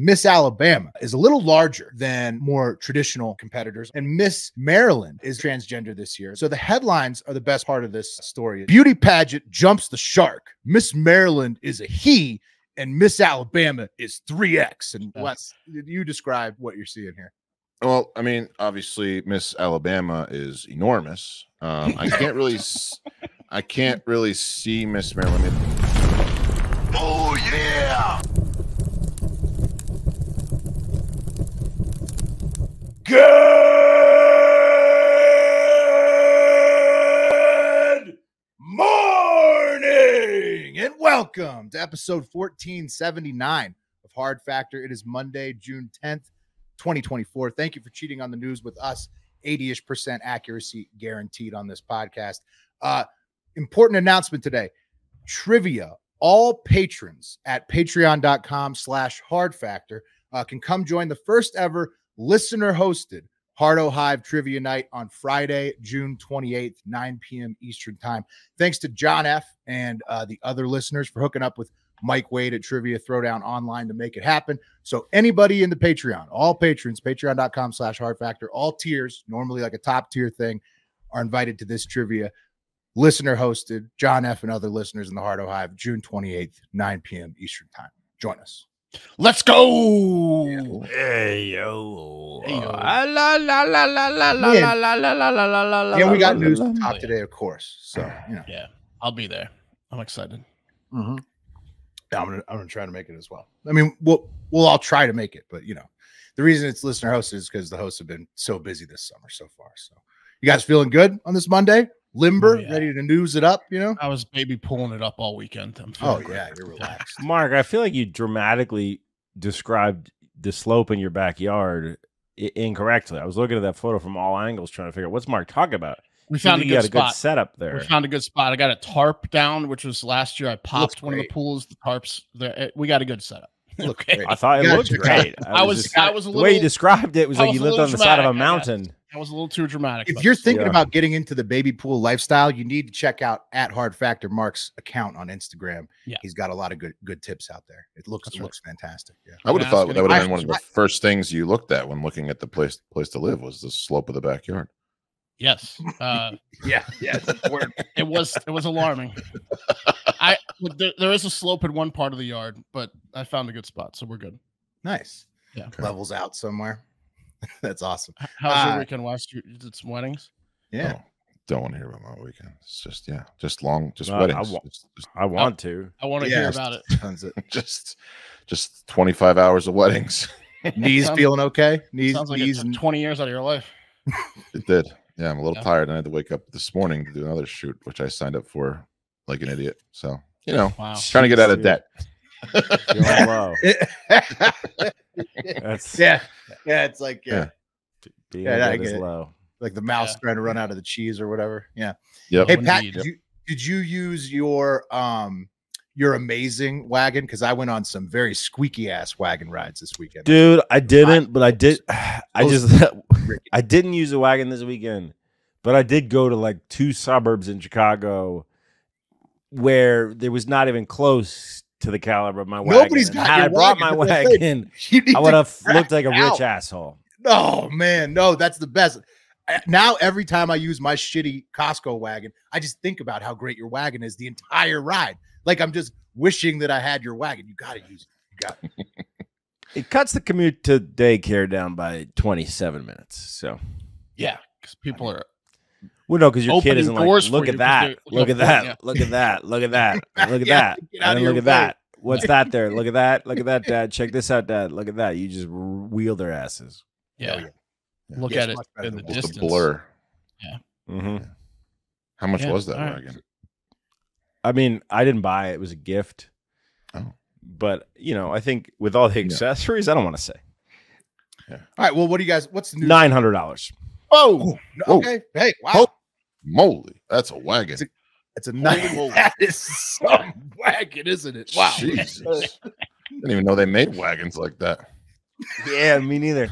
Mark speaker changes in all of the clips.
Speaker 1: Miss Alabama is a little larger than more traditional competitors, and Miss Maryland is transgender this year. So the headlines are the best part of this story. Beauty pageant jumps the shark. Miss Maryland is a he, and Miss Alabama is 3X. And Wes, you describe what you're seeing here.
Speaker 2: Well, I mean, obviously, Miss Alabama is enormous. I can't really see Miss Maryland.
Speaker 3: Oh yeah!
Speaker 1: Good morning and welcome to episode 1479 of Hard Factor. It is Monday, June 10th, 2024. Thank you for cheating on the news with us. 80-ish% accuracy guaranteed on this podcast. Important announcement today. Trivia. All patrons at patreon.com/hardfactor can come join the first ever listener-hosted Hardo Hive Trivia Night on Friday, June 28th, 9 p.m. Eastern Time. Thanks to John F. and the other listeners for hooking up with Mike Wade at Trivia Throwdown Online to make it happen. So anybody in the Patreon, all patrons, patreon.com/hardfactor, all tiers, normally like a top tier thing, are invited to this trivia. Listener hosted, John F. and other listeners in the Hardo Hive, June 28th, 9 p.m. Eastern Time. Join us.
Speaker 4: Let's go.
Speaker 3: Hey yo.
Speaker 1: Yeah, we got news to talk today, of course. So, you know.
Speaker 4: Yeah, I'll be there. I'm excited.
Speaker 1: Mm-hmm. Yeah, I'm gonna try to make it as well. I mean, we'll all try to make it, but you know, the reason it's listener hosted is because the hosts have been so busy this summer so far. So, you guys feeling good on this Monday? Limber, ready to news it up, you know?
Speaker 4: I was baby pulling it up all weekend.
Speaker 1: You're relaxed.
Speaker 5: Mark, I feel like you dramatically described the slope in your backyard incorrectly. I was looking at that photo from all angles trying to figure out what's Mark talking about.
Speaker 4: We found a good
Speaker 5: setup there.
Speaker 4: We found a good spot. I got a tarp down, which was last year. I popped one of the pools. The tarps there. We got a good setup.
Speaker 1: Okay.
Speaker 5: I thought it looked great.
Speaker 4: I was a little,
Speaker 5: the way you described it was like you lived on the side of a mountain.
Speaker 4: I was a little too dramatic.
Speaker 1: If you're thinking about getting into the baby pool lifestyle, you need to check out at Hard Factor Mark's account on Instagram. Yeah, he's got a lot of good tips out there. It looks fantastic. Yeah,
Speaker 2: I would have thought that would have been one of the first things you looked at when looking at the place to live was the slope of the backyard.
Speaker 4: Yes.
Speaker 1: Yeah.
Speaker 4: It was alarming. There is a slope in one part of the yard, but I found a good spot, so we're good.
Speaker 1: Nice.
Speaker 4: Yeah.
Speaker 1: Okay. Levels out somewhere. That's awesome.
Speaker 4: How's your weekend, Wes? You did some weddings?
Speaker 1: Yeah.
Speaker 2: Oh, don't want to hear about my weekend. It's just weddings.
Speaker 5: I want to
Speaker 4: hear about it.
Speaker 2: just 25 hours of weddings.
Speaker 1: Knees feeling okay?
Speaker 4: Sounds like it took 20 years out of your life.
Speaker 2: It did. Yeah, I'm a little tired. I had to wake up this morning to do another shoot, which I signed up for like an idiot. So, you know, trying to get out of debt.
Speaker 5: Feeling low.
Speaker 1: It's like
Speaker 5: being low.
Speaker 1: Like the mouse trying to run out of the cheese or whatever. Yeah.
Speaker 2: Yep.
Speaker 1: Hey Pat, did you use your amazing wagon? Because I went on some very squeaky ass wagon rides this weekend.
Speaker 5: Dude, I didn't, but I did. I didn't use a wagon this weekend, but I did go to like 2 suburbs in Chicago where there was not even close to the caliber of my wagon.
Speaker 1: Nobody's got
Speaker 5: had I brought my wagon, I would have looked like a rich asshole.
Speaker 1: Oh man, no, that's the best. Now every time I use my shitty Costco wagon, I just think about how great your wagon is the entire ride. Like I'm just wishing that I had your wagon. You got to use it. You got it.
Speaker 5: It cuts the commute to daycare down by 27 minutes. So
Speaker 4: yeah, because people are.
Speaker 5: Well, no, because your kid isn't like, look at that, look at that, look at that, look at that, look at that, and look at that. What's that there? Look at that, Dad. Check this out, Dad. Look at that. You just wheel their asses.
Speaker 4: Yeah. Look at it in the distance.
Speaker 2: A blur.
Speaker 4: Yeah.
Speaker 5: Mm-hmm.
Speaker 2: How much was that wagon?
Speaker 5: I mean, I didn't buy it. It was a gift.
Speaker 2: Oh.
Speaker 5: But, you know, I think with all the accessories, I don't want to say.
Speaker 1: Yeah. All right. Well, what do you guys, what's the news?
Speaker 5: $900.
Speaker 2: Oh.
Speaker 1: Okay. Hey, wow.
Speaker 2: Oh, moly. That's a wagon.
Speaker 1: It's a nice. That is some wagon, isn't it? Wow.
Speaker 2: Jesus. I didn't even know they made wagons like that.
Speaker 5: Yeah, me neither.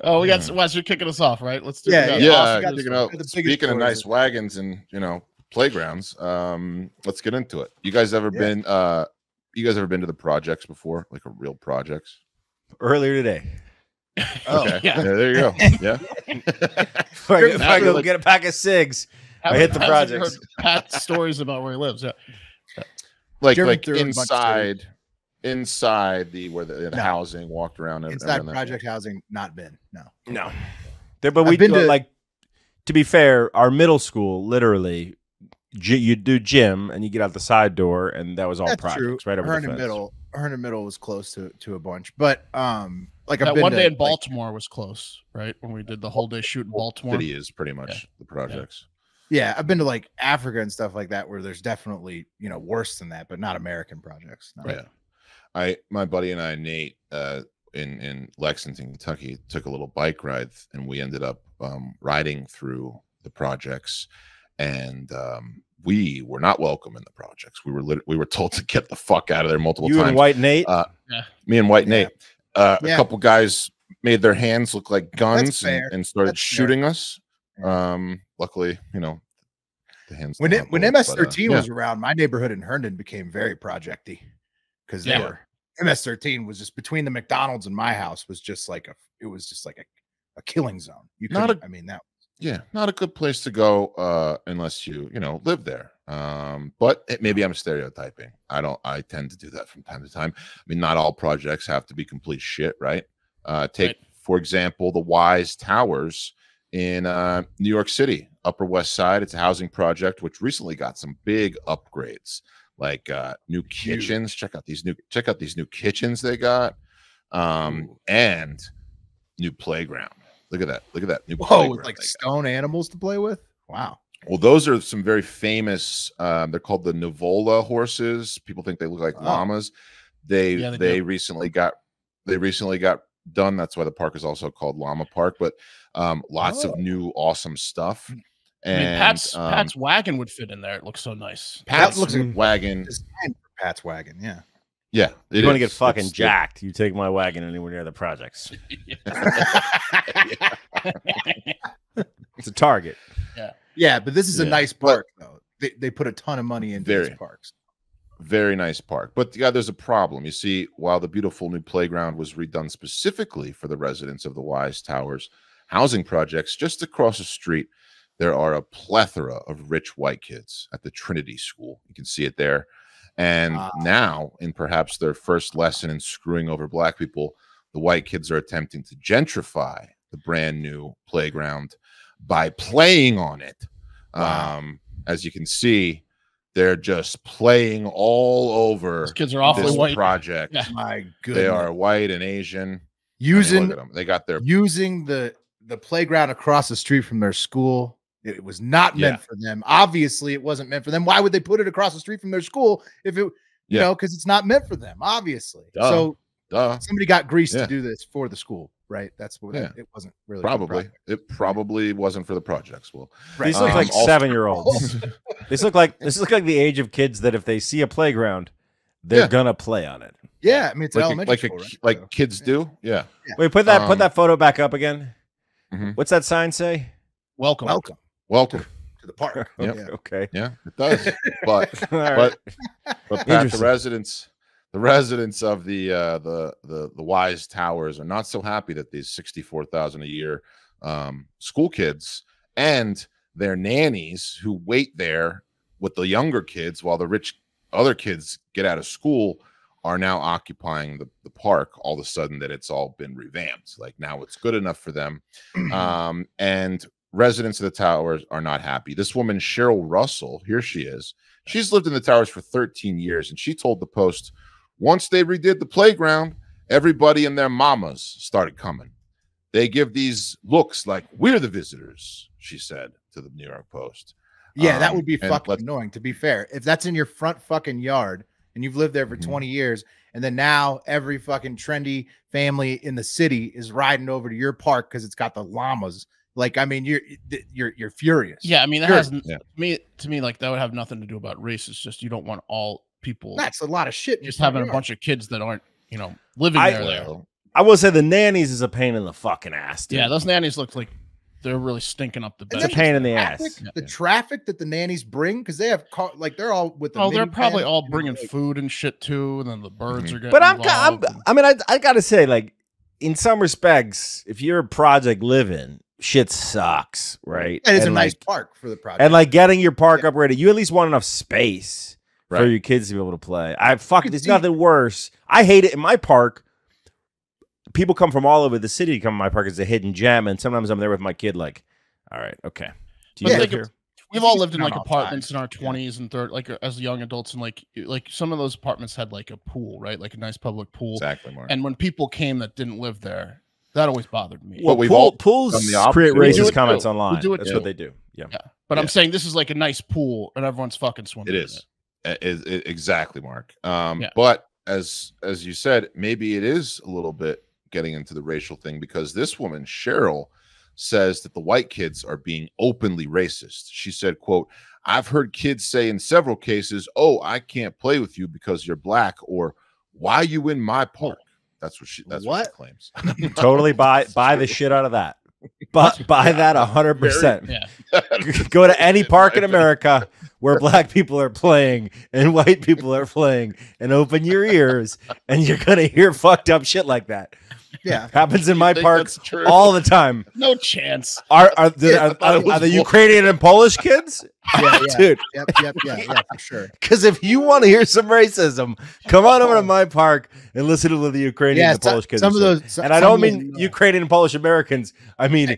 Speaker 4: Oh, we got Wes. You're kicking us off, right? Let's do it.
Speaker 2: Yeah. Speaking of nice wagons and playgrounds, let's get into it. You guys ever been you guys ever been to the projects before, like a real projects?
Speaker 5: Earlier today.
Speaker 4: Oh,
Speaker 2: Okay.
Speaker 4: yeah.
Speaker 2: There you go. Yeah.
Speaker 5: If I go get a pack of cigs, I hit the projects.
Speaker 4: Pat's stories about where he lives. Yeah.
Speaker 2: like
Speaker 1: German threw in a bunch of
Speaker 2: inside the where the
Speaker 1: No.
Speaker 2: housing, walked around
Speaker 1: Inside
Speaker 2: around that.
Speaker 1: project housing, not been. No.
Speaker 5: But we
Speaker 1: I've been
Speaker 5: do,
Speaker 1: to-
Speaker 5: like, to be fair, our middle school literally, you do gym and you get out the side door, and that was all
Speaker 1: That's
Speaker 5: projects
Speaker 1: true.
Speaker 5: right over the
Speaker 1: Herndon
Speaker 5: fence.
Speaker 1: Middle. Herndon Middle was close to a bunch, but like I've
Speaker 4: That
Speaker 1: been
Speaker 4: one
Speaker 1: to,
Speaker 4: day in
Speaker 1: like,
Speaker 4: Baltimore was close, right? When we did the whole day shoot in Baltimore.
Speaker 2: City is pretty much the projects.
Speaker 1: yeah, I've been to like Africa and stuff like that where there's definitely worse than that, but not American projects. No.
Speaker 2: Yeah. My buddy and I, Nate, in Lexington, Kentucky, took a little bike ride, and we ended up riding through the projects, and we were not welcome in the projects. We were told to get the fuck out of there multiple
Speaker 5: You
Speaker 2: times.
Speaker 5: and White Nate?
Speaker 2: Me and White Nate. A
Speaker 1: Yeah.
Speaker 2: couple guys made their hands look like guns
Speaker 1: fair.
Speaker 2: and started
Speaker 1: That's fair.
Speaker 2: shooting us. Luckily, the hands.
Speaker 1: When
Speaker 2: don't have
Speaker 1: when
Speaker 2: bullets,
Speaker 1: MS-13
Speaker 2: but,
Speaker 1: was around, my neighborhood in Herndon became very projecty because they
Speaker 4: Yeah.
Speaker 1: were MS-13 was just between the McDonald's and my house was just like a killing zone. You
Speaker 2: Not
Speaker 1: couldn't,
Speaker 2: a-
Speaker 1: I mean that
Speaker 2: yeah, not a good place to go unless you live there. But maybe I'm stereotyping. I tend to do that from time to time. I mean, not all projects have to be complete shit, right? Take for example the Wise Towers in New York City, Upper West Side. It's a housing project which recently got some big upgrades, like new kitchens. Check out these new kitchens they got, and new playground. Look at that new
Speaker 1: whoa,
Speaker 2: playground
Speaker 1: with like
Speaker 2: they got.
Speaker 1: stone animals to play with. Wow.
Speaker 2: Well, those are some very famous. They're called the Nivola horses. People think they look like
Speaker 1: Oh.
Speaker 2: llamas.
Speaker 4: Yeah, they
Speaker 2: They
Speaker 4: do.
Speaker 2: recently got done. That's why the park is also called Llama Park. But lots of new awesome stuff.
Speaker 4: I mean,
Speaker 2: And
Speaker 4: Pat's wagon would fit in there. It looks so nice.
Speaker 2: Pat's
Speaker 1: That looks like-
Speaker 2: wagon.
Speaker 1: Designed for Pat's wagon. Yeah.
Speaker 2: Yeah,
Speaker 5: You want to get fucking jacked, you take my wagon anywhere near the projects. It's a target.
Speaker 1: Yeah, but this is a
Speaker 2: Yeah.
Speaker 1: nice park though. They put a ton of money into
Speaker 2: Very.
Speaker 1: these parks.
Speaker 2: Very nice park. But yeah, there's a problem. You see, while the beautiful new playground was redone specifically for the residents of the Wise Towers housing projects, just across the street, there are a plethora of rich white kids at the Trinity School. You can see it there. And now, in perhaps their first lesson in screwing over black people, the white kids are attempting to gentrify the brand new playground by playing on it.
Speaker 1: Wow.
Speaker 2: As you can see, they're just playing all over
Speaker 4: These kids are awfully
Speaker 2: this
Speaker 4: white.
Speaker 2: project.
Speaker 4: Yeah.
Speaker 1: My goodness.
Speaker 2: They are white and Asian. I mean,
Speaker 1: using
Speaker 2: look at them. They got their
Speaker 1: using the playground across the street from their school. It was not meant
Speaker 2: Yeah.
Speaker 1: for them. Obviously, it wasn't meant for them. Why would they put it across the street from their school if it,
Speaker 2: Yeah.
Speaker 1: because it's not meant for them, obviously.
Speaker 2: Duh.
Speaker 1: So
Speaker 2: duh.
Speaker 1: somebody got greased
Speaker 2: Yeah.
Speaker 1: to do this for the school, right? That's what
Speaker 2: Yeah.
Speaker 1: it wasn't really for the
Speaker 2: Probably.
Speaker 1: project.
Speaker 2: It probably wasn't for the projects. Well,
Speaker 1: Right.
Speaker 5: These look like
Speaker 2: also-
Speaker 5: 7-year-olds. This look like the age of kids that if they see a playground, they're
Speaker 2: Yeah.
Speaker 5: gonna play on it.
Speaker 1: Yeah, I mean it's an elementary
Speaker 2: like
Speaker 1: school, right?
Speaker 2: like
Speaker 1: So,
Speaker 2: kids
Speaker 1: yeah.
Speaker 2: do. Yeah.
Speaker 5: Wait, put that photo back up again.
Speaker 2: Mhm.
Speaker 5: What's that sign say?
Speaker 4: Welcome.
Speaker 1: Welcome
Speaker 2: Welcome.
Speaker 1: to the park.
Speaker 2: Yep.
Speaker 1: Yeah.
Speaker 5: Okay.
Speaker 2: Yeah, it does. But
Speaker 5: All right.
Speaker 2: but Pat, the
Speaker 5: Interesting.
Speaker 2: residents of the Wise Towers are not so happy that these $64,000 a year school kids and their nannies who wait there with the younger kids while the rich other kids get out of school are now occupying the park. All of a sudden that it's all been revamped. Like now it's good enough for them. And residents of the towers are not happy. This woman, Cheryl Russell, here she is. She's lived in the towers for 13 years, and she told the Post, once they redid the playground, everybody and their mamas started coming. They give these looks like we're the visitors, she said to the New York Post.
Speaker 1: Yeah, that would be
Speaker 2: and
Speaker 1: fucking
Speaker 2: let's-
Speaker 1: annoying, to be fair. If that's in your front fucking yard and you've lived there for
Speaker 2: Mhm.
Speaker 1: 20 years, and then now every fucking trendy family in the city is riding over to your park because it's got the llamas. Like, I mean, you're furious.
Speaker 4: Yeah, I mean that
Speaker 1: Sure.
Speaker 4: has
Speaker 2: Yeah.
Speaker 4: to me like that would have nothing to do about race. It's just you don't want all people
Speaker 1: That's a lot of shit. in your
Speaker 4: just
Speaker 1: front
Speaker 4: having a
Speaker 1: yard.
Speaker 4: bunch of kids that aren't living
Speaker 5: I-
Speaker 4: there.
Speaker 2: Well,
Speaker 5: I will say the nannies is a pain in the fucking ass. Dude.
Speaker 4: Yeah, those nannies look like they're really stinking up the
Speaker 1: And
Speaker 4: bed.
Speaker 5: It's a
Speaker 1: then
Speaker 5: pain in the
Speaker 1: traffic-
Speaker 5: ass.
Speaker 1: The traffic that the nannies bring, because they have they're all with the
Speaker 4: Oh, they're
Speaker 1: minivan,
Speaker 4: probably all
Speaker 1: you know,
Speaker 4: bringing
Speaker 1: like-
Speaker 4: food and shit too, and then the birds are getting
Speaker 5: But
Speaker 4: involved.
Speaker 5: I mean, I gotta say, like, in some respects, if you're a project living, shit sucks, right?
Speaker 1: It is a
Speaker 5: And,
Speaker 1: nice
Speaker 5: like,
Speaker 1: park for the project.
Speaker 5: and like getting your park upgraded, you at least want enough space for
Speaker 2: Right.
Speaker 5: your kids to be able to play.
Speaker 1: could
Speaker 5: There's
Speaker 1: see-
Speaker 5: nothing worse. I hate it in my park. People come from all over the city to come to my park. It's a hidden gem, and sometimes I'm there with my kid. Like, all right, okay. Do you
Speaker 1: Yeah,
Speaker 5: live
Speaker 4: think
Speaker 5: here?
Speaker 4: We've all lived in
Speaker 1: Not
Speaker 4: like
Speaker 1: all
Speaker 4: apartments
Speaker 1: time.
Speaker 4: in our 20s and like as young adults, and like some of those apartments had like a pool, right? Like a nice public pool.
Speaker 2: Exactly, Mark.
Speaker 4: And when people came that didn't live there, that always bothered me.
Speaker 5: Well,
Speaker 2: we've all
Speaker 5: pools
Speaker 2: done the opposite.
Speaker 5: create
Speaker 2: We do
Speaker 5: racist
Speaker 4: it
Speaker 5: comments
Speaker 4: too.
Speaker 5: online.
Speaker 4: We do it
Speaker 5: That's
Speaker 4: too.
Speaker 5: what they do. Yeah.
Speaker 4: Yeah. But
Speaker 2: Yeah.
Speaker 4: I'm saying this is like a nice pool and everyone's fucking swimming.
Speaker 2: It
Speaker 4: in
Speaker 2: is. Exactly, Mark.
Speaker 4: Yeah.
Speaker 2: But as you said, maybe it is a little bit getting into the racial thing, because this woman, Cheryl, says that the white kids are being openly racist. She said, quote, "I've heard kids say in several cases, 'Oh, I can't play with you because you're black,' or 'Why are you in my park?'" That's what she claims.
Speaker 5: Totally buy the shit out of that. But buy that 100%.
Speaker 4: Yeah.
Speaker 5: Go to any park in America where black people are playing and white people are playing, and open your ears, and you're gonna hear fucked up shit like that.
Speaker 1: Yeah.
Speaker 5: Happens in my
Speaker 2: think
Speaker 5: park
Speaker 2: that's true?
Speaker 5: all the time.
Speaker 4: No chance.
Speaker 5: Are
Speaker 2: I thought it was
Speaker 5: the
Speaker 2: bull-
Speaker 5: Ukrainian and Polish kids?
Speaker 1: Yeah,
Speaker 5: Dude,
Speaker 1: yeah, for sure.
Speaker 5: because if you want to hear some racism, come on over to my park and listen to what the Ukrainian
Speaker 1: Yeah,
Speaker 5: and the Polish kids
Speaker 1: some
Speaker 5: are
Speaker 1: of
Speaker 5: saying.
Speaker 1: those,
Speaker 5: And I don't mean Ukrainian and Polish Americans. I mean,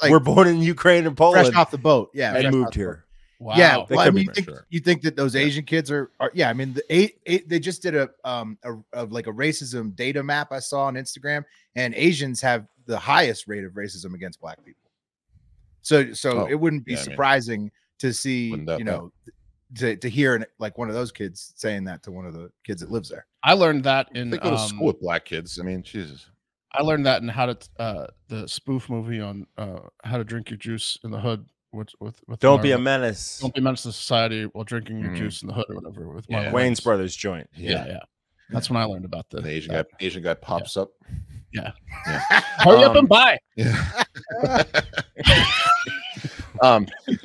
Speaker 1: like-
Speaker 5: we're born in Ukraine and
Speaker 1: fresh
Speaker 5: Poland
Speaker 1: off the boat. Yeah, fresh
Speaker 5: and
Speaker 1: off
Speaker 5: moved
Speaker 1: the boat.
Speaker 5: here.
Speaker 4: Wow.
Speaker 1: Yeah,
Speaker 5: They
Speaker 1: well, I
Speaker 5: could
Speaker 1: mean,
Speaker 5: be,
Speaker 1: you think that those Asian kids are yeah. I mean, they just did a like a racism data map I saw on Instagram, and Asians have the highest rate of racism against black people. So
Speaker 2: Oh,
Speaker 1: it wouldn't be
Speaker 2: yeah, I mean,
Speaker 1: surprising to see,
Speaker 2: wouldn't doubt
Speaker 1: you know, to hear like one of those kids saying that to one of the kids that lives there.
Speaker 4: I learned that in
Speaker 2: They go to school with black kids. I mean, Jesus.
Speaker 4: I learned that in the spoof movie on How to Drink Your Juice in the Hood with
Speaker 5: Don't be a
Speaker 4: Marvel.
Speaker 5: menace.
Speaker 4: Don't be a menace to society while drinking your
Speaker 2: Mhm.
Speaker 4: juice in the hood or whatever with
Speaker 2: Yeah.
Speaker 4: Marlon
Speaker 5: Wayne's
Speaker 4: Wayans.
Speaker 5: Brothers joint.
Speaker 4: Yeah. That's when I learned about
Speaker 2: The
Speaker 4: the
Speaker 2: Asian guy pops up.
Speaker 4: hurry up and buy.
Speaker 2: Yeah.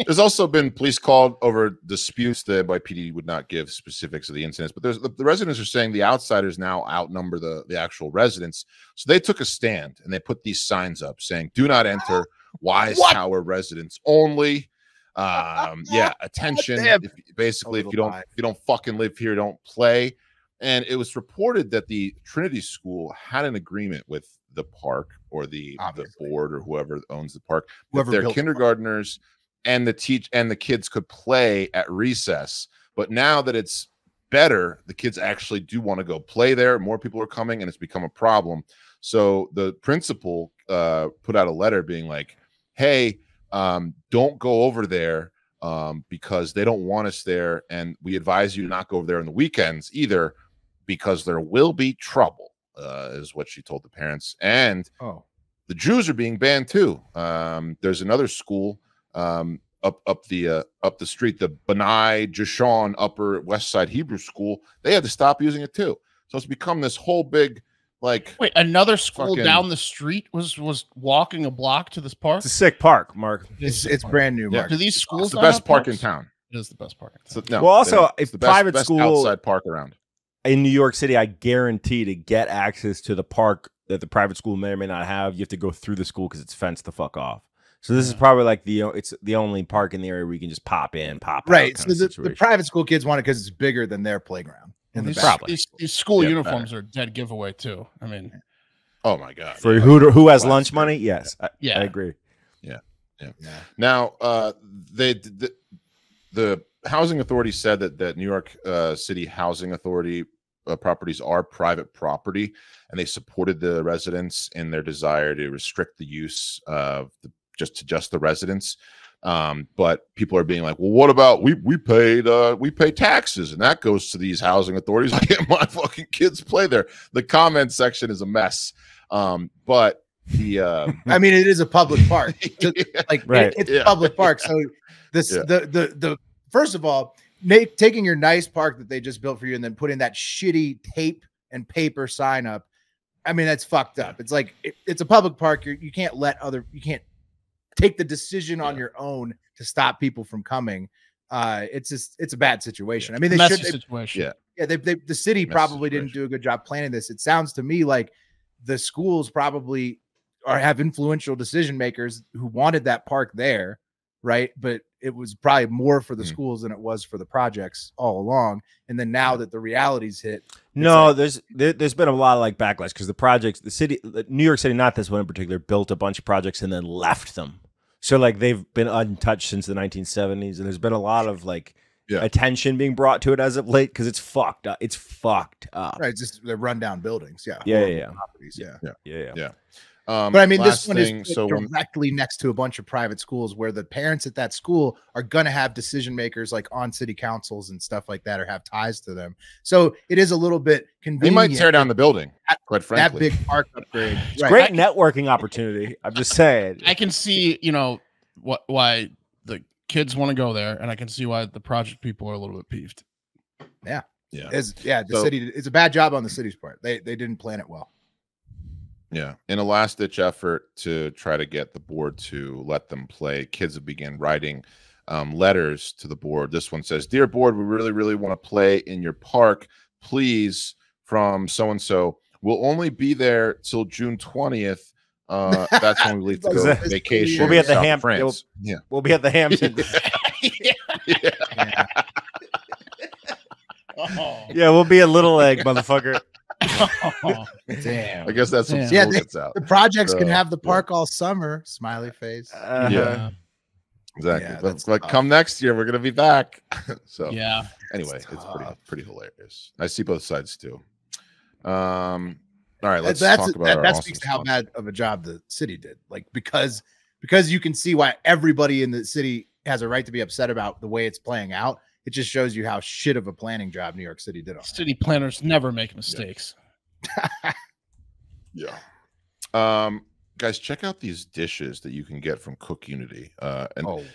Speaker 2: There's also been police called over disputes. The NYPD would not give specifics of the incidents, but the residents are saying the outsiders now outnumber the actual residents. So they took a stand and they put these signs up saying, "Do not enter. Wise Tower residents only." Attention.
Speaker 1: Damn.
Speaker 2: Basically, if
Speaker 1: little
Speaker 2: you don't fucking live here, don't play. And it was reported that the Trinity School had an agreement with the park or the
Speaker 1: Obviously.
Speaker 2: board or whoever owns the park,
Speaker 1: Whoever
Speaker 2: their
Speaker 1: built the park.
Speaker 2: kindergartners and the kids could play at recess. But now that it's better, the kids actually do want to go play there. More people are coming, and it's become a problem. So the principal put out a letter being like, "Hey, don't go over there because they don't want us there, and we advise you to not go over there on the weekends either, because there will be trouble," is what she told the parents. And
Speaker 1: Oh,
Speaker 2: the Jews are being banned too. There's another school up the street, the B'nai Jeshon Upper West Side Hebrew School. They had to stop using it too. So it's become this whole big like.
Speaker 4: Wait, another school
Speaker 2: Fucking-
Speaker 4: down the street was walking a block to this park?
Speaker 5: It's a sick park, Mark.
Speaker 1: it's brand new.
Speaker 2: Yeah.
Speaker 1: Mark.
Speaker 4: Do these
Speaker 2: It's
Speaker 4: schools
Speaker 2: the
Speaker 4: not
Speaker 2: best
Speaker 4: have
Speaker 2: park in
Speaker 4: parks?
Speaker 2: town.
Speaker 4: It is the best park. In
Speaker 2: So,
Speaker 4: town.
Speaker 2: no,
Speaker 5: Well, also,
Speaker 2: it's
Speaker 5: if
Speaker 2: the best,
Speaker 5: private
Speaker 2: best
Speaker 5: school-
Speaker 2: outside park around.
Speaker 5: In New York City, I guarantee to get access to the park that the private school may or may not have, you have to go through the school because it's fenced the fuck off. So this is probably like it's the only park in the area where you can just pop in, pop out.
Speaker 1: Right.
Speaker 5: kind
Speaker 1: So
Speaker 5: of
Speaker 1: the
Speaker 5: situation.
Speaker 1: private school kids want it because it's bigger than their playground. In the
Speaker 4: These,
Speaker 1: back.
Speaker 4: these school
Speaker 2: Yeah,
Speaker 4: uniforms are a dead giveaway too. I mean,
Speaker 2: Oh my god!
Speaker 5: For
Speaker 2: Yeah.
Speaker 5: who has
Speaker 2: Wow,
Speaker 5: lunch
Speaker 2: it's
Speaker 5: money? Yes,
Speaker 4: Yeah.
Speaker 5: I agree.
Speaker 1: Yeah.
Speaker 2: Now, the housing authority said that New York City Housing Authority properties are private property, and they supported the residents in their desire to restrict the use of just the residents. But people are being like, well, what about we pay taxes, and that goes to these housing authorities. I get my fucking kids play there. The comment section is a mess. But the
Speaker 1: I mean, it is a public park. Like
Speaker 5: Right.
Speaker 1: it's
Speaker 2: Yeah.
Speaker 1: a public park. So this
Speaker 2: Yeah.
Speaker 1: the first of all, taking your nice park that they just built for you and then putting that shitty tape and paper sign up. I mean, that's fucked up. It's like it's a public park. You can't take the decision on your own to stop people from coming. It's a bad situation. I mean, they
Speaker 4: Messy
Speaker 1: should.
Speaker 4: situation.
Speaker 1: The city probably didn't do a good job planning this. It sounds to me like the schools probably have influential decision makers who wanted that park there, right? But it was probably more for the schools than it was for the projects all along. And then now that the realities hit,
Speaker 5: no, there's been a lot of like backlash because the projects, New York City, not this one in particular, built a bunch of projects and then left them. So like they've been untouched since the 1970s, and there's been a lot of like attention being brought to it as of late because it's fucked up. It's fucked up.
Speaker 1: Right, just the rundown buildings.
Speaker 5: Yeah.
Speaker 1: Properties,
Speaker 5: Yeah.
Speaker 1: But I mean, this one
Speaker 2: thing,
Speaker 1: is directly next to a bunch of private schools where the parents at that school are going to have decision makers like on city councils and stuff like that, or have ties to them. So it is a little bit convenient.
Speaker 2: They might tear down the building, quite frankly.
Speaker 1: That big park upgrade.
Speaker 5: It's great networking opportunity. I'm just saying.
Speaker 4: I can see, why the kids want to go there, and I can see why the project people are a little bit peeved.
Speaker 1: Yeah. The city. It's a bad job on the city's part. They didn't plan it well.
Speaker 2: Yeah. In a last-ditch effort to try to get the board to let them play, kids have begun writing letters to the board. This one says, "Dear board, we really, really want to play in your park. Please, from so-and-so. We'll only be there till June 20th. That's when we leave to go vacation.
Speaker 5: We'll be at the
Speaker 2: Hamptons.
Speaker 5: We'll be at the Hamptons. Yeah, we'll be a Little Egg, motherfucker."
Speaker 1: Damn.
Speaker 2: I guess that's some
Speaker 1: out. The projects can have the park all summer. Smiley face.
Speaker 2: Exactly. But come next year, we're gonna be back. So anyway, it's pretty hilarious. I see both sides too. All right, let's talk about
Speaker 1: that speaks to how bad of a job the city did. Like because you can see why everybody in the city has a right to be upset about the way it's playing out. It just shows you how shit of a planning job New York City did on
Speaker 4: City planners never make mistakes.
Speaker 2: Guys, check out these dishes that you can get from Cook Unity.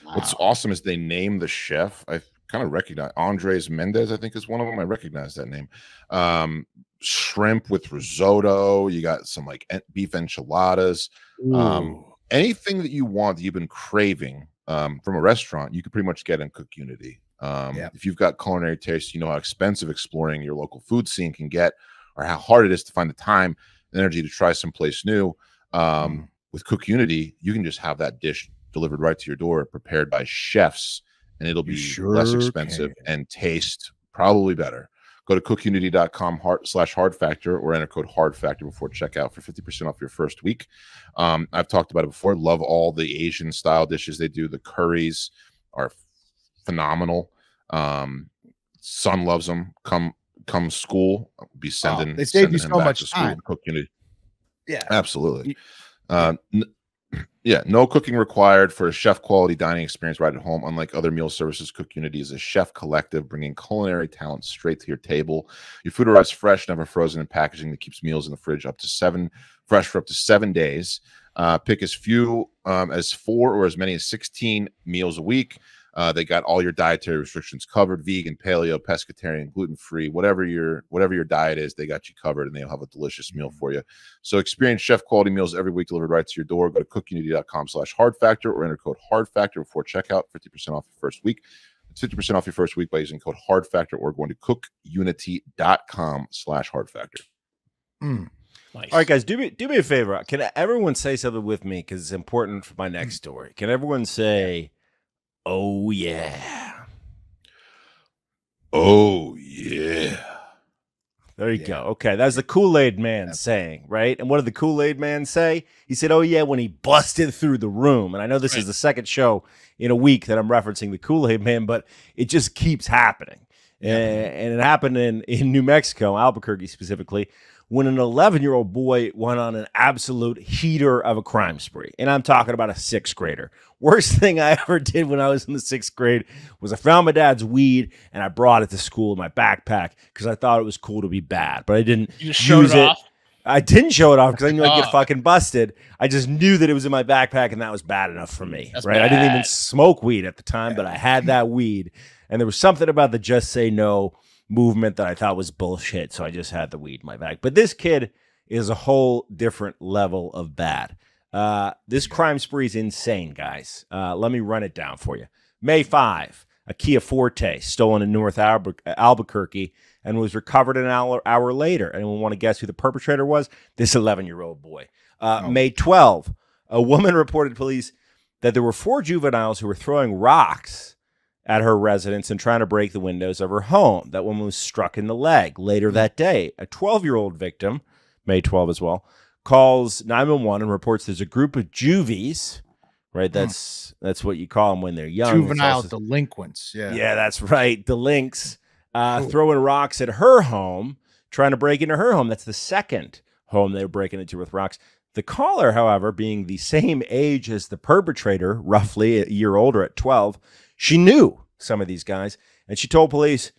Speaker 2: What's awesome is they name the chef. I kind of recognize Andres Mendez, I think is one of them. I recognize that name. Shrimp with risotto. You got some like beef enchiladas. Anything that you want that you've been craving from a restaurant, you can pretty much get in Cook Unity. If you've got culinary taste, you know how expensive exploring your local food scene can get, or how hard it is to find the time and energy to try someplace new. With Cook Unity, you can just have that dish delivered right to your door, prepared by chefs, and it'll be less expensive and taste probably better. Go to cookunity.com/hard factor or enter code hard factor before checkout for 50% off your first week. I've talked about it before. Love all the Asian style dishes they do. The curries are phenomenal. Son loves them. Come school, be sending.
Speaker 1: They save you so much time.
Speaker 2: Cook Unity.
Speaker 1: Yeah,
Speaker 2: absolutely. No cooking required for a chef quality dining experience right at home. Unlike other meal services, Cook Unity is a chef collective bringing culinary talent straight to your table. Your food arrives fresh, never frozen in packaging that keeps meals in the fridge fresh for up to 7 days. Pick as few as 4 or as many as 16 meals a week. They got all your dietary restrictions covered: vegan, paleo, pescatarian, gluten-free, whatever your diet is, they got you covered, and they'll have a delicious meal for you. So experience chef quality meals every week delivered right to your door. Go to cookunity.com/hard factor or enter code hard factor before checkout. 50% off your first week. It's 50% off your first week by using code hard factor or going to cookunity.com/hard factor.
Speaker 5: Nice. All right, guys, do me a favor. Can everyone say something with me, because it's important for my next story? Can everyone say, "Oh yeah"?
Speaker 2: Oh yeah.
Speaker 5: There you go. Okay, that's the Kool-Aid man saying, right? And what did the Kool-Aid man say? He said, "Oh yeah," when he busted through the room. And I know this is the second show in a week that I'm referencing the Kool-Aid man, but it just keeps happening. And it happened in New Mexico, Albuquerque specifically, when an 11-year-old boy went on an absolute heater of a crime spree. And I'm talking about a 6th grader. Worst thing I ever did when I was in the 6th grade was I found my dad's weed and I brought it to school in my backpack because I thought it was cool to be bad, but I didn't use it. Off? I didn't show it off because I knew I'd get fucking busted. I just knew that it was in my backpack and that was bad enough for me. That's right? Bad. I didn't even smoke weed at the time, but I had that weed. And there was something about the Just Say No movement that I thought was bullshit, so I just had the weed in my bag. But this kid is a whole different level of bad. This crime spree is insane, guys. Let me run it down for you. May 5, a Kia Forte stolen in North Albuquerque and was recovered an hour later. Anyone want to guess who the perpetrator was? This 11-year-old boy. May 12, a woman reported to police that there were 4 juveniles who were throwing rocks at her residence and trying to break the windows of her home. That woman was struck in the leg. Later that day, a 12-year-old victim, May 12 as well, calls 911 and reports there's a group of juvies, right? That's what you call them when they're young.
Speaker 1: Juvenile delinquents. Yeah.
Speaker 5: Yeah, that's right. Delinks throwing rocks at her home, trying to break into her home. That's the second home they were breaking into with rocks. The caller, however, being the same age as the perpetrator, roughly a year older at 12, she knew some of these guys, and she told police,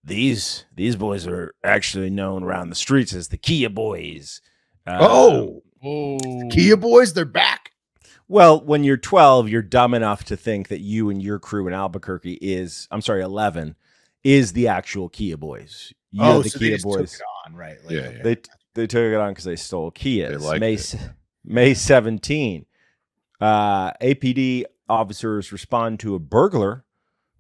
Speaker 5: these boys are actually known around the streets as the Kia Boys.
Speaker 1: Kia Boys, they're back.
Speaker 5: Well, when you're 12, you're dumb enough to think that you and your crew in Albuquerque 11, is the actual Kia Boys. You're the
Speaker 1: so
Speaker 5: Kia
Speaker 1: they just
Speaker 5: Boys.
Speaker 1: took it on, right?
Speaker 2: Yeah.
Speaker 5: They took it on because they stole Kias.
Speaker 2: They liked
Speaker 5: May 17, APD officers respond to a burglary